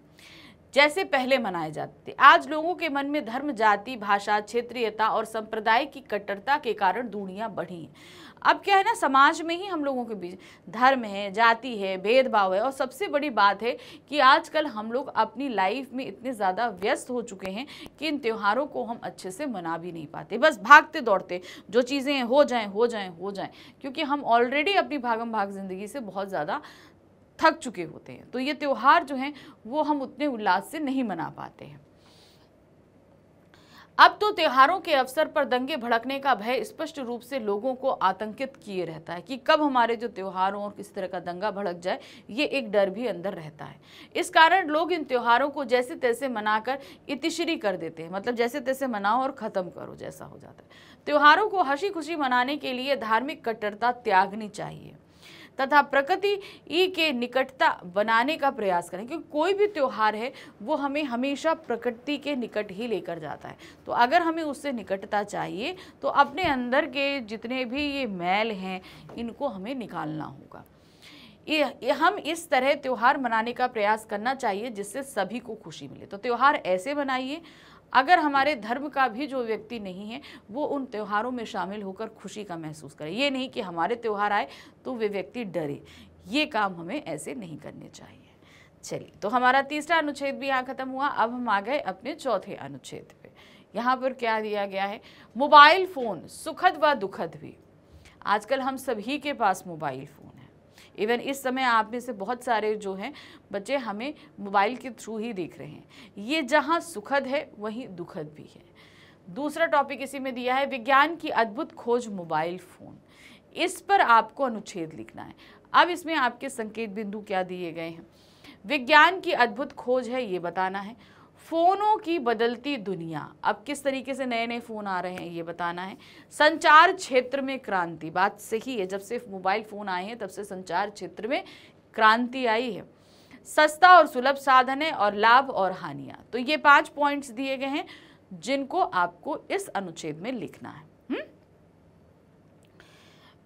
जैसे पहले मनाए जाते थे। आज लोगों के मन में धर्म, जाति, भाषा, क्षेत्रीयता और संप्रदाय की कट्टरता के कारण दूरियां बढ़ी हैं। अब क्या है ना, समाज में ही हम लोगों के बीच धर्म है, जाति है, भेदभाव है, और सबसे बड़ी बात है कि आजकल हम लोग अपनी लाइफ में इतने ज़्यादा व्यस्त हो चुके हैं कि इन त्योहारों को हम अच्छे से मना भी नहीं पाते। बस भागते दौड़ते, जो चीज़ें हो जाएं, क्योंकि हम ऑलरेडी अपनी भागम भाग ज़िंदगी से बहुत ज़्यादा थक चुके होते हैं। तो ये त्यौहार जो हैं वो हम उतने उल्लास से नहीं मना पाते हैं। अब तो त्योहारों के अवसर पर दंगे भड़कने का भय स्पष्ट रूप से लोगों को आतंकित किए रहता है कि कब हमारे जो त्योहारों और किस तरह का दंगा भड़क जाए, ये एक डर भी अंदर रहता है। इस कारण लोग इन त्योहारों को जैसे तैसे मनाकर इतिश्री कर देते हैं, मतलब जैसे तैसे मनाओ और ख़त्म करो जैसा हो जाता है। त्योहारों को हंसी खुशी मनाने के लिए धार्मिक कट्टरता त्यागनी चाहिए तथा प्रकृति के निकटता बनाने का प्रयास करें, क्योंकि कोई भी त्यौहार है वो हमें हमेशा प्रकृति के निकट ही लेकर जाता है। तो अगर हमें उससे निकटता चाहिए तो अपने अंदर के जितने भी ये मैल हैं इनको हमें निकालना होगा। हम इस तरह त्यौहार मनाने का प्रयास करना चाहिए जिससे सभी को खुशी मिले। तो त्यौहार ऐसे मनाइए, अगर हमारे धर्म का भी जो व्यक्ति नहीं है वो उन त्योहारों में शामिल होकर खुशी का महसूस करे। ये नहीं कि हमारे त्यौहार आए तो वे व्यक्ति डरे, ये काम हमें ऐसे नहीं करने चाहिए। चलिए, तो हमारा तीसरा अनुच्छेद भी यहाँ खत्म हुआ। अब हम आ गए अपने चौथे अनुच्छेद पे। यहाँ पर क्या दिया गया है, मोबाइल फ़ोन सुखद व दुखद भी। आजकल हम सभी के पास मोबाइल फ़ोन है। इवन इस समय आप में से बहुत सारे जो हैं बच्चे हमें मोबाइल के थ्रू ही देख रहे हैं। ये जहाँ सुखद है वहीं दुखद भी है। दूसरा टॉपिक इसी में दिया है, विज्ञान की अद्भुत खोज मोबाइल फ़ोन। इस पर आपको अनुच्छेद लिखना है। अब इसमें आपके संकेत बिंदु क्या दिए गए हैं, विज्ञान की अद्भुत खोज है ये बताना है, फ़ोनों की बदलती दुनिया, अब किस तरीके से नए नए फ़ोन आ रहे हैं ये बताना है, संचार क्षेत्र में क्रांति, बात सही है, जब से मोबाइल फ़ोन आए हैं तब से संचार क्षेत्र में क्रांति आई है, सस्ता और सुलभ साधन है, और लाभ और हानियाँ। तो ये 5 पॉइंट्स दिए गए हैं जिनको आपको इस अनुच्छेद में लिखना है।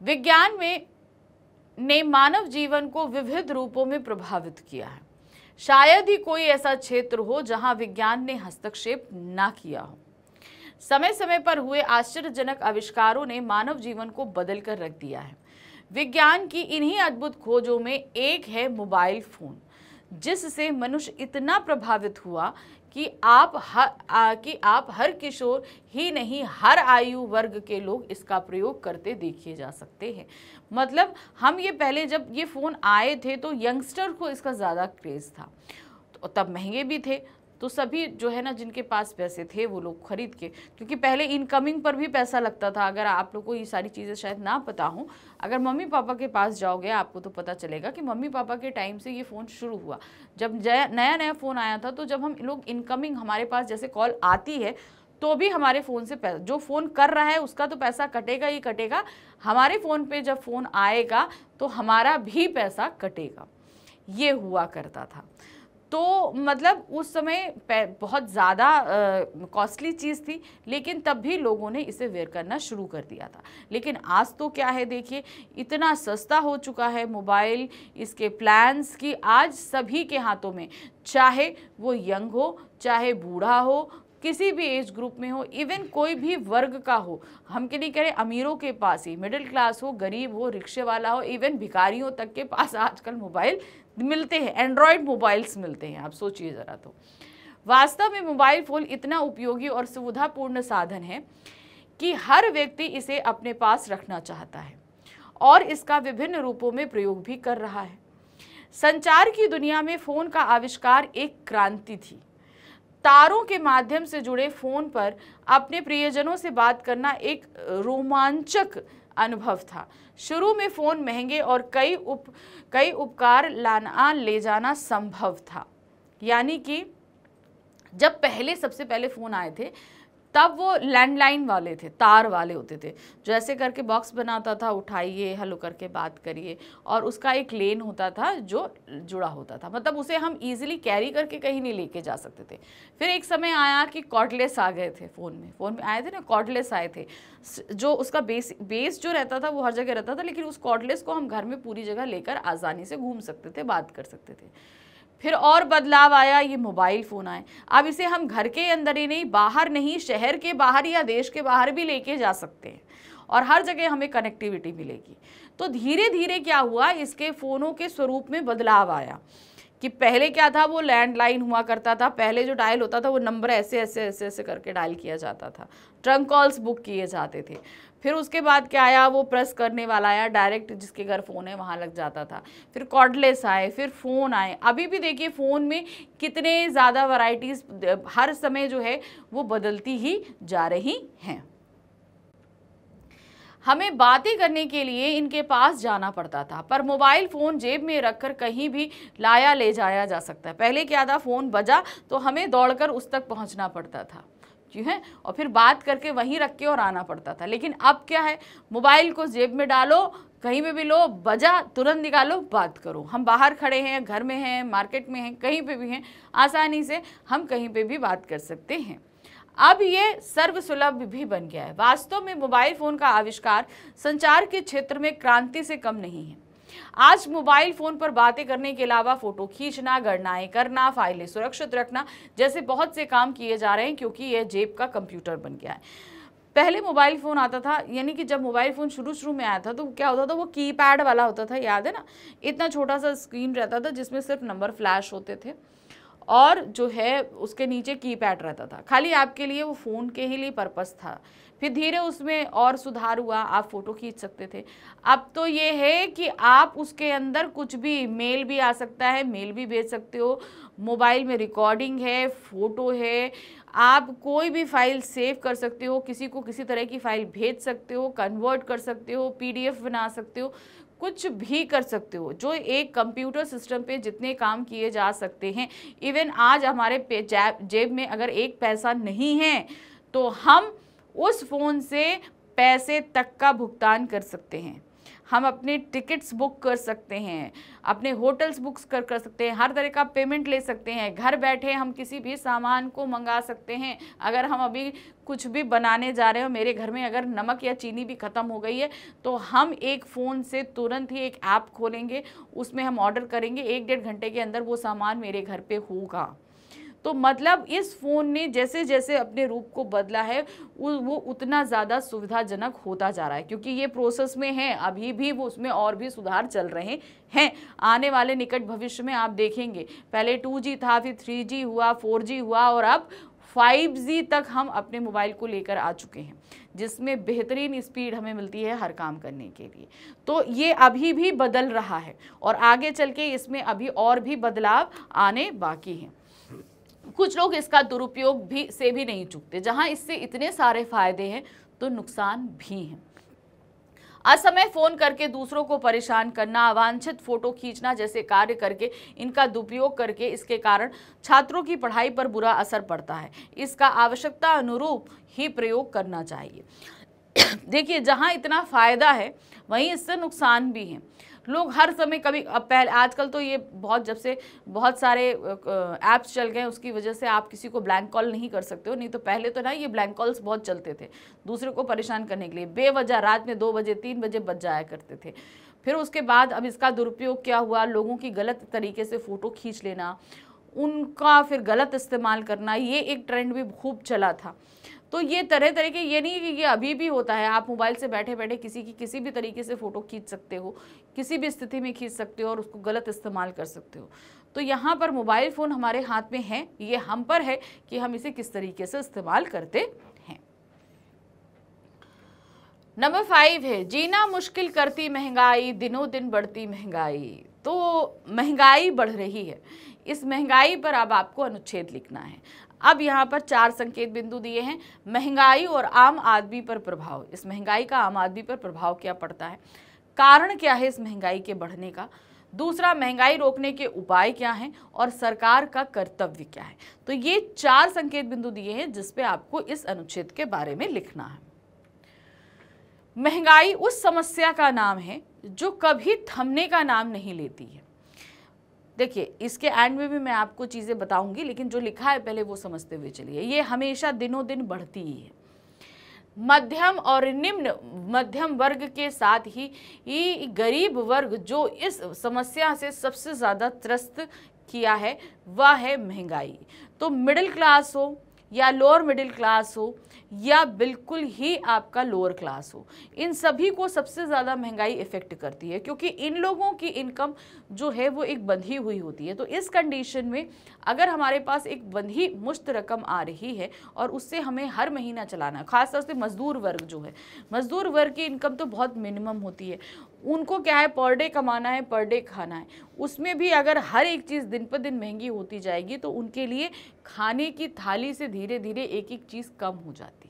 विज्ञान ने मानव जीवन को विविध रूपों में प्रभावित किया है। शायद ही कोई ऐसा क्षेत्र हो जहां विज्ञान ने हस्तक्षेप ना किया हो। समय समय पर हुए आश्चर्यजनक आविष्कारों ने मानव जीवन को बदल कर रख दिया है। विज्ञान की इन्हीं अद्भुत खोजों में एक है मोबाइल फ़ोन, जिससे मनुष्य इतना प्रभावित हुआ कि आप हर किशोर ही नहीं, हर आयु वर्ग के लोग इसका प्रयोग करते देखे जा सकते हैं। मतलब हम ये पहले जब ये फ़ोन आए थे तो यंगस्टर को इसका ज़्यादा क्रेज़ था, तो तब महंगे भी थे, तो सभी जो है ना जिनके पास पैसे थे वो लोग खरीद के, क्योंकि पहले इनकमिंग पर भी पैसा लगता था। अगर आप लोग को ये सारी चीज़ें शायद ना पता हो, अगर मम्मी पापा के पास जाओगे आपको तो पता चलेगा कि मम्मी पापा के टाइम से ये फ़ोन शुरू हुआ। जब नया नया फ़ोन आया था तो जब हम लोग इनकमिंग, हमारे पास जैसे कॉल आती है तो भी हमारे फ़ोन से पैसा, जो फ़ोन कर रहा है उसका तो पैसा कटेगा ही कटेगा, हमारे फ़ोन पे जब फ़ोन आएगा तो हमारा भी पैसा कटेगा, ये हुआ करता था। तो मतलब उस समय बहुत ज़्यादा कॉस्टली चीज़ थी, लेकिन तब भी लोगों ने इसे वेयर करना शुरू कर दिया था। लेकिन आज तो क्या है, देखिए इतना सस्ता हो चुका है मोबाइल, इसके प्लान्स की आज सभी के हाथों में, चाहे वो यंग हो, चाहे बूढ़ा हो, किसी भी एज ग्रुप में हो, इवन कोई भी वर्ग का हो, हम के लिए कह रहे अमीरों के पास ही, मिडिल क्लास हो, गरीब हो, रिक्शे वाला हो, इवन भिखारियों तक के पास आजकल मोबाइल मिलते हैं, एंड्रॉयड मोबाइल्स मिलते हैं। आप सोचिए ज़रा, तो वास्तव में मोबाइल फ़ोन इतना उपयोगी और सुविधापूर्ण साधन है कि हर व्यक्ति इसे अपने पास रखना चाहता है और इसका विभिन्न रूपों में प्रयोग भी कर रहा है। संचार की दुनिया में फ़ोन का आविष्कार एक क्रांति थी। तारों के माध्यम से जुड़े फ़ोन पर अपने प्रियजनों से बात करना एक रोमांचक अनुभव था। शुरू में फ़ोन महंगे और कई उपकार ले जाना संभव था। यानी कि जब सबसे पहले फ़ोन आए थे तब वो लैंडलाइन वाले थे, तार वाले होते थे, जो ऐसे करके बॉक्स बनाता था, उठाइए, हेलो करके बात करिए, और उसका एक लेन होता था जो जुड़ा होता था, मतलब उसे हम इजीली कैरी करके कहीं नहीं लेके जा सकते थे। फिर एक समय आया कि कॉर्डलेस आ गए थे, फ़ोन में आए थे ना, कॉर्डलेस आए थे, जो उसका बेस जो रहता था वो हर जगह रहता था, लेकिन उस कॉर्डलेस को हम घर में पूरी जगह लेकर आसानी से घूम सकते थे, बात कर सकते थे। फिर और बदलाव आया, ये मोबाइल फ़ोन आए। अब इसे हम घर के अंदर ही नहीं, बाहर नहीं, शहर के बाहर या देश के बाहर भी लेके जा सकते हैं और हर जगह हमें कनेक्टिविटी मिलेगी। तो धीरे धीरे क्या हुआ, इसके फ़ोनों के स्वरूप में बदलाव आया कि पहले क्या था, वो लैंडलाइन हुआ करता था, पहले जो डायल होता था वो नंबर ऐसे करके डायल किया जाता था, ट्रंक कॉल्स बुक किए जाते थे। फिर उसके बाद क्या आया, वो प्रेस करने वाला आया, डायरेक्ट जिसके घर फ़ोन है वहाँ लग जाता था। फिर कॉर्डलेस आए, फिर फ़ोन आए। अभी भी देखिए फ़ोन में कितने ज़्यादा वैरायटीज़ हर समय जो है वो बदलती ही जा रही हैं। हमें बातें करने के लिए इनके पास जाना पड़ता था, पर मोबाइल फ़ोन जेब में रखकर कहीं भी लाया ले जाया जा सकता है। पहले क्या था, फ़ोन बजा तो हमें दौड़कर उस तक पहुंचना पड़ता था, जी है, और फिर बात करके वहीं रख के और आना पड़ता था। लेकिन अब क्या है, मोबाइल को जेब में डालो, कहीं पे भी लो, बजा तुरंत निकालो, बात करो। हम बाहर खड़े हैं, घर में हैं, मार्केट में हैं, कहीं पे भी हैं, आसानी से हम कहीं पे भी बात कर सकते हैं। अब ये सर्वसुलभ भी बन गया है। वास्तव में मोबाइल फ़ोन का आविष्कार संचार के क्षेत्र में क्रांति से कम नहीं है। आज मोबाइल फोन पर बातें करने के अलावा फोटो खींचना, गणनाएं करना, फाइलें सुरक्षित रखना जैसे बहुत से काम किए जा रहे हैं, क्योंकि यह जेब का कंप्यूटर बन गया है। पहले मोबाइल फ़ोन आता था, यानी कि जब मोबाइल फ़ोन शुरू में आया था तो क्या होता था, वो कीपैड वाला होता था, याद है ना, इतना छोटा सा स्क्रीन रहता था जिसमें सिर्फ नंबर फ्लैश होते थे और जो है उसके नीचे कीपैड रहता था, खाली आपके लिए, वो फ़ोन के ही लिए पर्पस था। फिर धीरे उसमें और सुधार हुआ, आप फ़ोटो खींच सकते थे। अब तो ये है कि आप उसके अंदर कुछ भी, मेल भी आ सकता है, मेल भी भेज सकते हो, मोबाइल में रिकॉर्डिंग है, फ़ोटो है, आप कोई भी फाइल सेव कर सकते हो, किसी को किसी तरह की फ़ाइल भेज सकते हो, कन्वर्ट कर सकते हो, PDF बना सकते हो, कुछ भी कर सकते हो। जो एक कंप्यूटर सिस्टम पे जितने काम किए जा सकते हैं, इवन आज हमारे जेब में अगर एक पैसा नहीं है तो हम उस फ़ोन से पैसे तक का भुगतान कर सकते हैं, हम अपने टिकट्स बुक कर सकते हैं, अपने होटल्स बुक्स कर सकते हैं, हर तरह का पेमेंट ले सकते हैं, घर बैठे हम किसी भी सामान को मंगा सकते हैं। अगर हम अभी कुछ भी बनाने जा रहे हो, मेरे घर में अगर नमक या चीनी भी ख़त्म हो गई है तो हम एक फ़ोन से तुरंत ही एक ऐप खोलेंगे, उसमें हम ऑर्डर करेंगे, 1-1.5 घंटे के अंदर वो सामान मेरे घर पे होगा। तो मतलब इस फ़ोन ने जैसे जैसे अपने रूप को बदला है वो उतना ज़्यादा सुविधाजनक होता जा रहा है, क्योंकि ये प्रोसेस में है, अभी भी वो उसमें और भी सुधार चल रहे हैं। आने वाले निकट भविष्य में आप देखेंगे, पहले 2G था, फिर 3G हुआ, 4G हुआ और अब 5G तक हम अपने मोबाइल को लेकर आ चुके हैं, जिसमें बेहतरीन स्पीड हमें मिलती है हर काम करने के लिए। तो ये अभी भी बदल रहा है और आगे चल के इसमें अभी और भी बदलाव आने बाकी हैं। कुछ लोग इसका दुरुपयोग से भी नहीं चूकते। जहां इससे इतने सारे फायदे हैं तो नुकसान भी हैं। असमय फोन करके दूसरों को परेशान करना, अवांछित फोटो खींचना जैसे कार्य करके इनका दुरुपयोग करके इसके कारण छात्रों की पढ़ाई पर बुरा असर पड़ता है। इसका आवश्यकता अनुरूप ही प्रयोग करना चाहिए। देखिए, जहां इतना फायदा है वहीं इससे नुकसान भी है। लोग हर समय कभी, अब पहले, आजकल तो ये बहुत, जब से बहुत सारे ऐप्स चल गए उसकी वजह से आप किसी को ब्लैंक कॉल नहीं कर सकते हो, नहीं तो पहले तो ना ये ब्लैंक कॉल्स बहुत चलते थे दूसरे को परेशान करने के लिए, बेवजह रात में 2 बजे 3 बजे बज जाया करते थे। फिर उसके बाद अब इसका दुरुपयोग क्या हुआ, लोगों की गलत तरीके से फ़ोटो खींच लेना, उनका फिर गलत इस्तेमाल करना, ये एक ट्रेंड भी खूब चला था। तो ये तरह तरह के, ये नहीं कि ये अभी भी होता है, आप मोबाइल से बैठे बैठे किसी की किसी भी तरीके से फ़ोटो खींच सकते हो, किसी भी स्थिति में खींच सकते हो और उसको गलत इस्तेमाल कर सकते हो। तो यहाँ पर मोबाइल फ़ोन हमारे हाथ में है, ये हम पर है कि हम इसे किस तरीके से इस्तेमाल करते हैं। नंबर 5 है, जीना मुश्किल करती महंगाई, दिनों दिन बढ़ती महंगाई। तो महंगाई बढ़ रही है, इस महंगाई पर अब आपको अनुच्छेद लिखना है। अब यहाँ पर 4 संकेत बिंदु दिए हैं। महंगाई और आम आदमी पर प्रभाव, इस महंगाई का आम आदमी पर प्रभाव क्या पड़ता है, कारण क्या है इस महंगाई के बढ़ने का, दूसरा महंगाई रोकने के उपाय क्या हैं और सरकार का कर्तव्य क्या है। तो ये 4 संकेत बिंदु दिए हैं जिस पे आपको इस अनुच्छेद के बारे में लिखना है। महंगाई उस समस्या का नाम है जो कभी थमने का नाम नहीं लेती है। देखिए, इसके एंड में भी मैं आपको चीज़ें बताऊंगी, लेकिन जो लिखा है पहले वो समझते हुए चलिए। ये हमेशा दिनों दिन बढ़ती ही है। मध्यम और निम्न मध्यम वर्ग के साथ ही ये गरीब वर्ग जो इस समस्या से सबसे ज़्यादा त्रस्त किया है वह है महंगाई। तो मिडिल क्लास हो या लोअर मिडिल क्लास हो या बिल्कुल ही आपका लोअर क्लास हो, इन सभी को सबसे ज़्यादा महंगाई इफ़ेक्ट करती है, क्योंकि इन लोगों की इनकम जो है वो एक बंधी हुई होती है। तो इस कंडीशन में अगर हमारे पास एक बंधी मुश्त रकम आ रही है और उससे हमें हर महीना चलाना है, खासतौर से मजदूर वर्ग जो है, मजदूर वर्ग की इनकम तो बहुत मिनिमम होती है, उनको क्या है, पर डे कमाना है, पर डे खाना है। उसमें भी अगर हर एक चीज़ दिन पर दिन महंगी होती जाएगी तो उनके लिए खाने की थाली से धीरे धीरे एक एक चीज़ कम हो जाती है।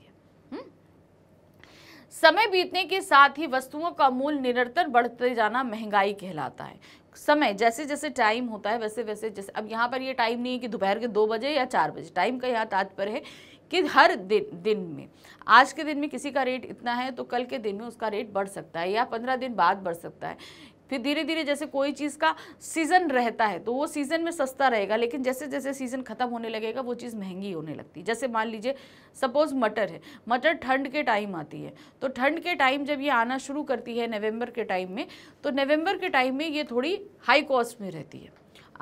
समय बीतने के साथ ही वस्तुओं का मूल्य निरंतर बढ़ते जाना महंगाई कहलाता है। समय जैसे जैसे टाइम होता है वैसे वैसे, जैसे अब यहाँ पर ये टाइम नहीं है कि दोपहर के 2 बजे या 4 बजे, टाइम का यहाँ तात्पर्य है कि हर दिन में, आज के दिन में किसी का रेट इतना है तो कल के दिन में उसका रेट बढ़ सकता है या 15 दिन बाद बढ़ सकता है, फिर धीरे धीरे जैसे कोई चीज़ का सीज़न रहता है तो वो सीज़न में सस्ता रहेगा, लेकिन जैसे जैसे सीज़न ख़त्म होने लगेगा वो चीज़ महंगी होने लगती है। जैसे मान लीजिए सपोज़ मटर है, मटर ठंड के टाइम आती है, तो ठंड के टाइम जब ये आना शुरू करती है नवंबर के टाइम में, तो नवंबर के टाइम में ये थोड़ी हाई कॉस्ट में रहती है,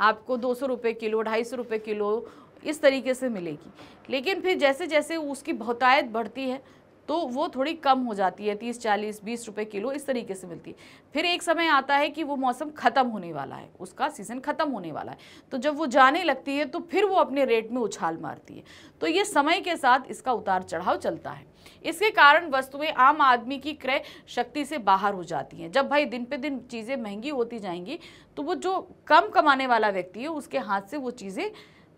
आपको 200 रुपये किलो, 250 रुपये किलो इस तरीके से मिलेगी। लेकिन फिर जैसे जैसे उसकी बहुतायत बढ़ती है तो वो थोड़ी कम हो जाती है, 30, 40, 20 रुपये किलो इस तरीके से मिलती है। फिर एक समय आता है कि वो मौसम ख़त्म होने वाला है, उसका सीज़न ख़त्म होने वाला है, तो जब वो जाने लगती है तो फिर वो अपने रेट में उछाल मारती है। तो ये समय के साथ इसका उतार चढ़ाव चलता है। इसके कारण वस्तुएं आम आदमी की क्रय शक्ति से बाहर हो जाती हैं। जब भाई दिन पे दिन चीज़ें महंगी होती जाएंगी तो वो जो कम कमाने वाला व्यक्ति है उसके हाथ से वो चीज़ें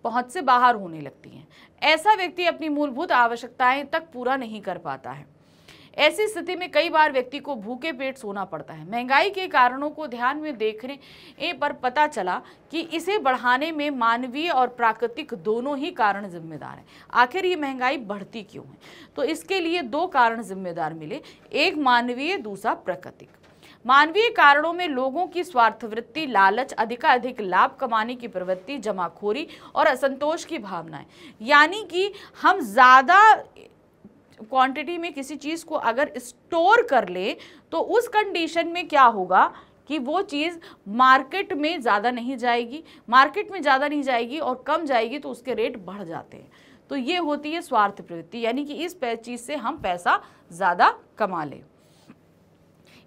पहुंच से बाहर होने लगती हैं। ऐसा व्यक्ति अपनी मूलभूत आवश्यकताएं तक पूरा नहीं कर पाता है। ऐसी स्थिति में कई बार व्यक्ति को भूखे पेट सोना पड़ता है। महंगाई के कारणों को ध्यान में देखने पर पता चला कि इसे बढ़ाने में मानवीय और प्राकृतिक दोनों ही कारण जिम्मेदार हैं। आखिर ये महंगाई बढ़ती क्यों है? तो इसके लिए 2 कारण जिम्मेदार मिले, एक मानवीय, दूसरा प्राकृतिक। मानवीय कारणों में लोगों की स्वार्थवृत्ति, लालच, अधिकाधिक लाभ कमाने की प्रवृत्ति, जमाखोरी और असंतोष की भावनाएं। यानी कि हम ज़्यादा क्वांटिटी में किसी चीज़ को अगर स्टोर कर ले तो उस कंडीशन में क्या होगा कि वो चीज़ मार्केट में ज़्यादा नहीं जाएगी, और कम जाएगी तो उसके रेट बढ़ जाते हैं। तो ये होती है स्वार्थ प्रवृत्ति, यानी कि इस चीज़ से हम पैसा ज़्यादा कमा लें।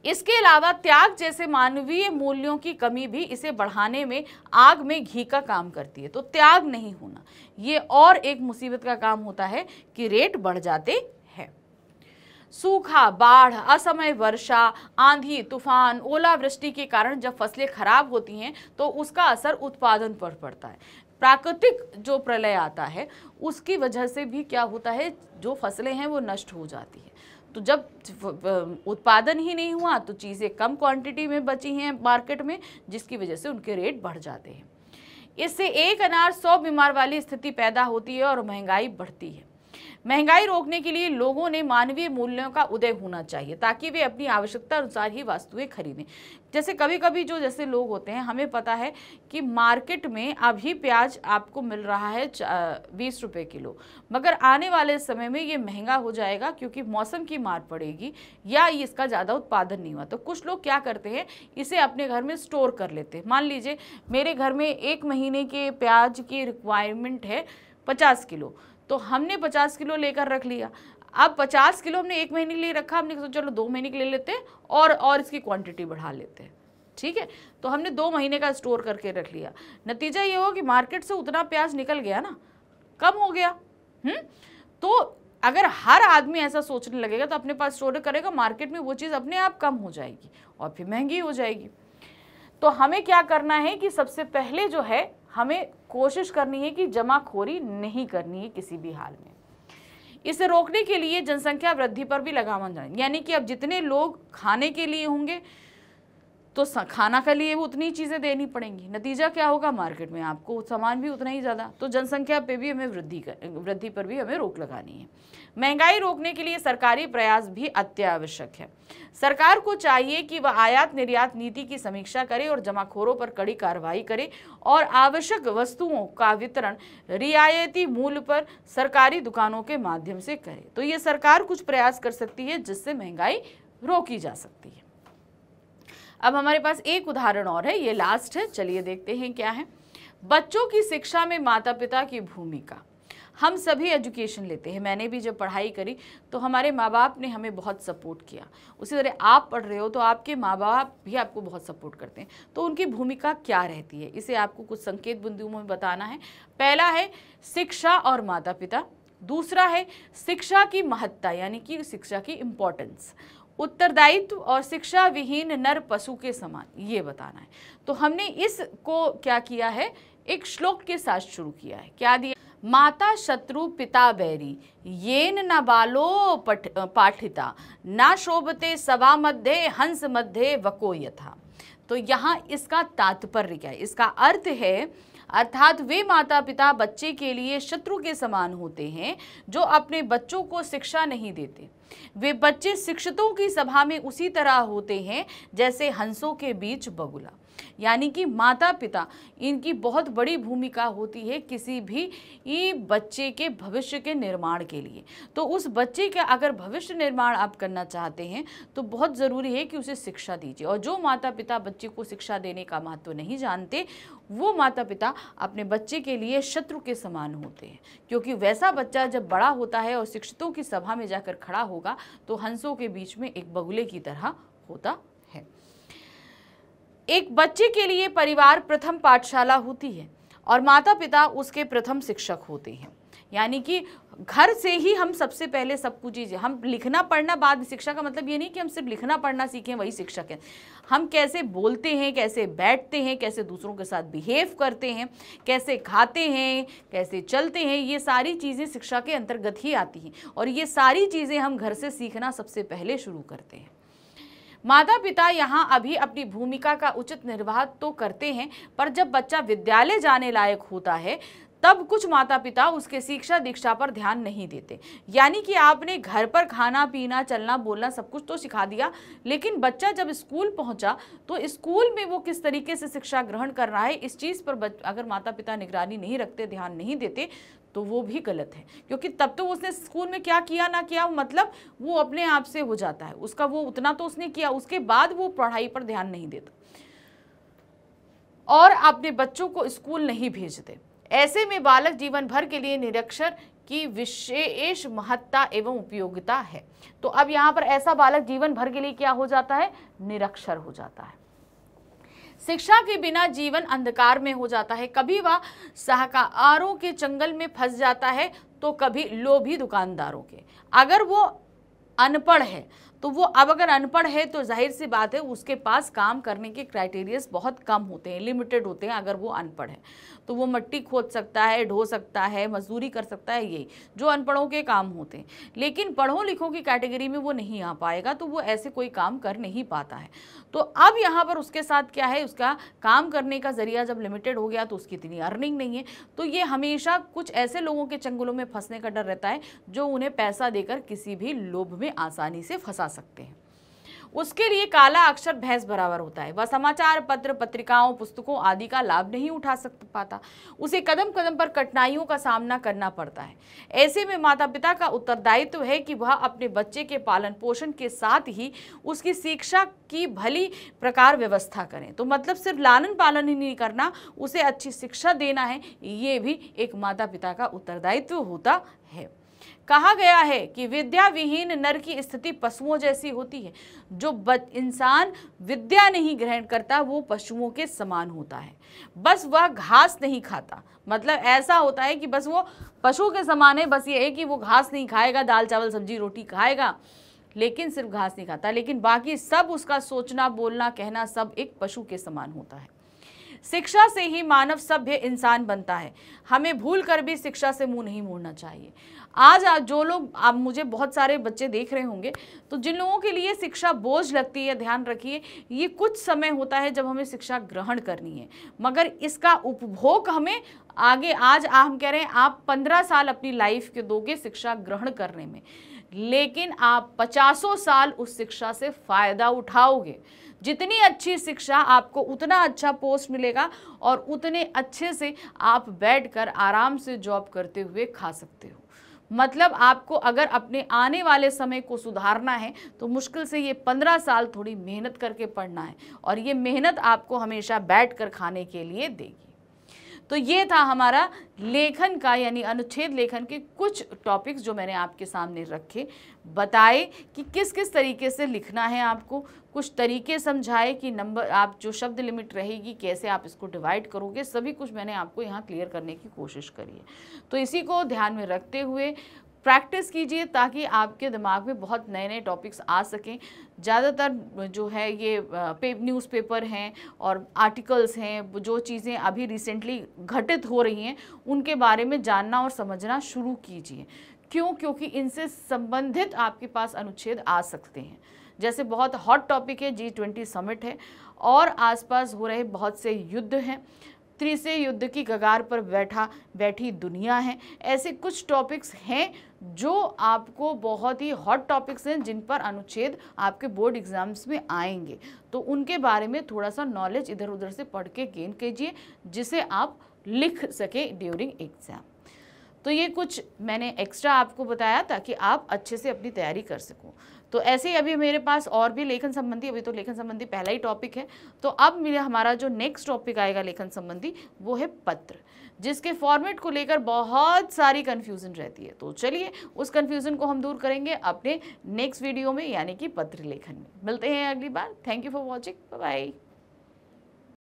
इसके अलावा त्याग जैसे मानवीय मूल्यों की कमी भी इसे बढ़ाने में आग में घी का काम करती है। तो त्याग नहीं होना ये और एक मुसीबत का काम होता है कि रेट बढ़ जाते हैं। सूखा, बाढ़, असमय वर्षा, आंधी, तूफान, ओलावृष्टि के कारण जब फसलें खराब होती हैं तो उसका असर उत्पादन पर पड़ता है। प्राकृतिक जो प्रलय आता है उसकी वजह से भी क्या होता है, जो फसलें हैं वो नष्ट हो जाती है। तो जब उत्पादन ही नहीं हुआ तो चीज़ें कम क्वांटिटी में बची हैं मार्केट में, जिसकी वजह से उनके रेट बढ़ जाते हैं। इससे एक अनार 100 बीमार वाली स्थिति पैदा होती है और महंगाई बढ़ती है। महंगाई रोकने के लिए लोगों ने मानवीय मूल्यों का उदय होना चाहिए ताकि वे अपनी आवश्यकता अनुसार ही वस्तुएं खरीदें। जैसे कभी कभी जो जैसे लोग होते हैं, हमें पता है कि मार्केट में अभी प्याज आपको मिल रहा है 20 रुपये किलो, मगर आने वाले समय में ये महंगा हो जाएगा क्योंकि मौसम की मार पड़ेगी या इसका ज़्यादा उत्पादन नहीं हुआ। तो कुछ लोग क्या करते हैं, इसे अपने घर में स्टोर कर लेते हैं। मान लीजिए मेरे घर में 1 महीने के प्याज की रिक्वायरमेंट है 50 किलो, तो हमने 50 किलो लेकर रख लिया। अब 50 किलो हमने 1 महीने के लिए रखा, हमने सोचा चलो 2 महीने के ले लेते हैं और इसकी क्वांटिटी बढ़ा लेते हैं, ठीक है। तो हमने 2 महीने का स्टोर करके रख लिया। नतीजा ये हो कि मार्केट से उतना प्याज निकल गया ना, कम हो गया। तो अगर हर आदमी ऐसा सोचने लगेगा तो अपने पास स्टोर करेगा, मार्केट में वो चीज़ अपने आप कम हो जाएगी और फिर महंगी हो जाएगी। तो हमें क्या करना है कि सबसे पहले जो है हमें कोशिश करनी है कि जमाखोरी नहीं करनी है किसी भी हाल में। इसे रोकने के लिए जनसंख्या वृद्धि पर भी लगाम जाए, यानी कि अब जितने लोग खाने के लिए होंगे तो खाना के लिए उतनी चीज़ें देनी पड़ेंगी। नतीजा क्या होगा, मार्केट में आपको सामान भी उतना ही ज़्यादा। तो जनसंख्या पे भी हमें वृद्धि पर भी हमें रोक लगानी है। महंगाई रोकने के लिए सरकारी प्रयास भी अत्यावश्यक है। सरकार को चाहिए कि वह आयात निर्यात नीति की समीक्षा करे और जमाखोरों पर कड़ी कार्रवाई करे और आवश्यक वस्तुओं का वितरण रियायती मूल्य पर सरकारी दुकानों के माध्यम से करे। तो ये सरकार कुछ प्रयास कर सकती है जिससे महंगाई रोकी जा सकती है। अब हमारे पास एक उदाहरण और है, ये लास्ट है, चलिए देखते हैं क्या है। बच्चों की शिक्षा में माता पिता की भूमिका। हम सभी एजुकेशन लेते हैं, मैंने भी जब पढ़ाई करी तो हमारे माँ बाप ने हमें बहुत सपोर्ट किया। उसी तरह आप पढ़ रहे हो तो आपके माँ बाप भी आपको बहुत सपोर्ट करते हैं। तो उनकी भूमिका क्या रहती है, इसे आपको कुछ संकेत बिंदुओं में बताना है। पहला है शिक्षा और माता पिता, दूसरा है शिक्षा की महत्ता यानी कि शिक्षा की इम्पोर्टेंस, उत्तरदायित्व और शिक्षा विहीन नर पशु के समान, ये बताना है। तो हमने इसको क्या किया है, एक श्लोक के साथ शुरू किया है। क्या दिया, माता शत्रु पिता बैरी येन न बालो पाठिता न शोभते सभा मध्य हंस मध्य वको यथा। तो यहाँ इसका तात्पर्य क्या है, इसका अर्थ है अर्थात वे माता पिता बच्चे के लिए शत्रु के समान होते हैं जो अपने बच्चों को शिक्षा नहीं देते। वे बच्चे शिक्षितों की सभा में उसी तरह होते हैं जैसे हंसों के बीच बगुला। यानी कि माता पिता, इनकी बहुत बड़ी भूमिका होती है किसी भी बच्चे के भविष्य के निर्माण के लिए। तो उस बच्चे का अगर भविष्य निर्माण आप करना चाहते हैं तो बहुत ज़रूरी है कि उसे शिक्षा दीजिए। और जो माता पिता बच्चे को शिक्षा देने का महत्व नहीं जानते, वो माता पिता अपने बच्चे के लिए शत्रु के समान होते हैं, क्योंकि वैसा बच्चा जब बड़ा होता है और शिक्षितों की सभा में जाकर खड़ा होगा तो हंसों के बीच में एक बगुले की तरह होता है। एक बच्चे के लिए परिवार प्रथम पाठशाला होती है और माता पिता उसके प्रथम शिक्षक होते हैं। यानी कि घर से ही हम सबसे पहले सब कुछ चीज़ें, हम लिखना पढ़ना बाद में, शिक्षा का मतलब ये नहीं कि हम सिर्फ लिखना पढ़ना सीखें वही शिक्षक है। हम कैसे बोलते हैं, कैसे बैठते हैं, कैसे दूसरों के साथ बिहेव करते हैं, कैसे खाते हैं, कैसे चलते हैं, ये सारी चीज़ें शिक्षा के अंतर्गत ही आती हैं। और ये सारी चीज़ें हम घर से सीखना सबसे पहले शुरू करते हैं। माता पिता यहाँ अभी अपनी भूमिका का उचित निर्वाह तो करते हैं, पर जब बच्चा विद्यालय जाने लायक होता है तब कुछ माता पिता उसके शिक्षा दीक्षा पर ध्यान नहीं देते। यानी कि आपने घर पर खाना पीना चलना बोलना सब कुछ तो सिखा दिया, लेकिन बच्चा जब स्कूल पहुंचा तो स्कूल में वो किस तरीके से शिक्षा ग्रहण कर रहा है, इस चीज़ पर अगर माता पिता निगरानी नहीं रखते, ध्यान नहीं देते, तो वो भी गलत है। क्योंकि तब तो उसने स्कूल में क्या किया ना किया, मतलब वो अपने आप से हो जाता है, उसका वो उतना तो उसने किया, उसके बाद वो पढ़ाई पर ध्यान नहीं देता और अपने बच्चों को स्कूल नहीं भेजते। ऐसे में बालक जीवन भर के लिए निरक्षर की विशेष महत्ता एवं उपयोगिता है। तो अब यहाँ पर ऐसा बालक जीवन भर के लिए क्या हो जाता है, निरक्षर हो जाता है। शिक्षा के बिना जीवन अंधकार में हो जाता है। कभी वह शाहकारों के जंगल में फंस जाता है तो कभी लोभी दुकानदारों के। अगर वो अनपढ़ है तो वो, अब अगर अनपढ़ है तो जाहिर सी बात है उसके पास काम करने के क्राइटेरियाज बहुत कम होते हैं, लिमिटेड होते हैं। अगर वो अनपढ़ है तो वो मिट्टी खोद सकता है, ढो सकता है, मजदूरी कर सकता है, यही जो अनपढ़ों के काम होते हैं। लेकिन पढ़ों लिखों की कैटेगरी में वो नहीं आ पाएगा, तो वो ऐसे कोई काम कर नहीं पाता है। तो अब यहाँ पर उसके साथ क्या है, उसका काम करने का जरिया जब लिमिटेड हो गया तो उसकी इतनी अर्निंग नहीं है, तो ये हमेशा कुछ ऐसे लोगों के चंगुलों में फंसने का डर रहता है जो उन्हें पैसा देकर किसी भी लोभ में आसानी से फंसा सकते हैं। उसके लिए काला अक्षर भैंस बराबर होता है। वह समाचार पत्र, पत्रिकाओं, पुस्तकों आदि का लाभ नहीं उठा पाता। उसे कदम कदम पर कठिनाइयों का सामना करना पड़ता है। ऐसे में माता पिता का उत्तरदायित्व है कि वह अपने बच्चे के पालन पोषण के साथ ही उसकी शिक्षा की भली प्रकार व्यवस्था करें। तो मतलब सिर्फ लालन पालन ही नहीं करना, उसे अच्छी शिक्षा देना है, ये भी एक माता पिता का उत्तरदायित्व होता है। कहा गया है कि विद्या विहीन नर की स्थिति पशुओं जैसी होती है। जो इंसान विद्या नहीं ग्रहण करता वो पशुओं के समान होता है, बस वह घास नहीं खाता। मतलब ऐसा होता है कि बस वो पशु के समान है, बस ये है कि वो घास नहीं खाएगा, दाल चावल सब्जी रोटी खाएगा, लेकिन सिर्फ घास नहीं खाता, लेकिन बाकी सब उसका सोचना बोलना कहना सब एक पशु के समान होता है। शिक्षा से ही मानव सभ्य इंसान बनता है। हमें भूल कर भी शिक्षा से मुंह नहीं मोड़ना चाहिए। आज जो लोग, आप मुझे बहुत सारे बच्चे देख रहे होंगे, तो जिन लोगों के लिए शिक्षा बोझ लगती है, ध्यान रखिए, ये कुछ समय होता है जब हमें शिक्षा ग्रहण करनी है, मगर इसका उपभोग हमें आगे, आज हम कह रहे हैं आप 15 साल अपनी लाइफ के दोगे शिक्षा ग्रहण करने में, लेकिन आप 50 साल उस शिक्षा से फायदा उठाओगे। जितनी अच्छी शिक्षा, आपको उतना अच्छा पोस्ट मिलेगा और उतने अच्छे से आप बैठकर आराम से जॉब करते हुए खा सकते हो। मतलब आपको अगर अपने आने वाले समय को सुधारना है तो मुश्किल से ये 15 साल थोड़ी मेहनत करके पढ़ना है, और ये मेहनत आपको हमेशा बैठकर खाने के लिए देगी। तो ये था हमारा लेखन का, यानी अनुच्छेद लेखन के कुछ टॉपिक्स जो मैंने आपके सामने रखे, बताए कि किस किस तरीके से लिखना है आपको, कुछ तरीके समझाए कि नंबर, आप जो शब्द लिमिट रहेगी कैसे आप इसको डिवाइड करोगे, सभी कुछ मैंने आपको यहाँ क्लियर करने की कोशिश करी है। तो इसी को ध्यान में रखते हुए प्रैक्टिस कीजिए ताकि आपके दिमाग में बहुत नए नए टॉपिक्स आ सकें। ज़्यादातर जो है ये न्यूज़पेपर हैं और आर्टिकल्स हैं, जो चीज़ें अभी रिसेंटली घटित हो रही हैं उनके बारे में जानना और समझना शुरू कीजिए। क्यों? क्योंकि इनसे संबंधित आपके पास अनुच्छेद आ सकते हैं। जैसे बहुत हॉट टॉपिक है G20 समिट है और आसपास हो रहे बहुत से युद्ध हैं, तीसरे युद्ध की कगार पर बैठी दुनिया है। ऐसे कुछ टॉपिक्स हैं जो आपको बहुत ही हॉट टॉपिक्स हैं, जिन पर अनुच्छेद आपके बोर्ड एग्जाम्स में आएंगे, तो उनके बारे में थोड़ा सा नॉलेज इधर उधर से पढ़ के गेन कीजिए, जिसे आप लिख सके ड्यूरिंग एग्जाम। तो ये कुछ मैंने एक्स्ट्रा आपको बताया ताकि आप अच्छे से अपनी तैयारी कर सको। तो ऐसे ही अभी मेरे पास और भी लेखन संबंधी, अभी तो लेखन संबंधी पहला ही टॉपिक है, तो अब हमारा जो नेक्स्ट टॉपिक आएगा लेखन संबंधी वो है पत्र, जिसके फॉर्मेट को लेकर बहुत सारी कन्फ्यूजन रहती है। तो चलिए उस कन्फ्यूजन को हम दूर करेंगे अपने नेक्स्ट वीडियो में, यानी कि पत्र लेखन में। मिलते हैं अगली बार। Thank you for watching, bye bye.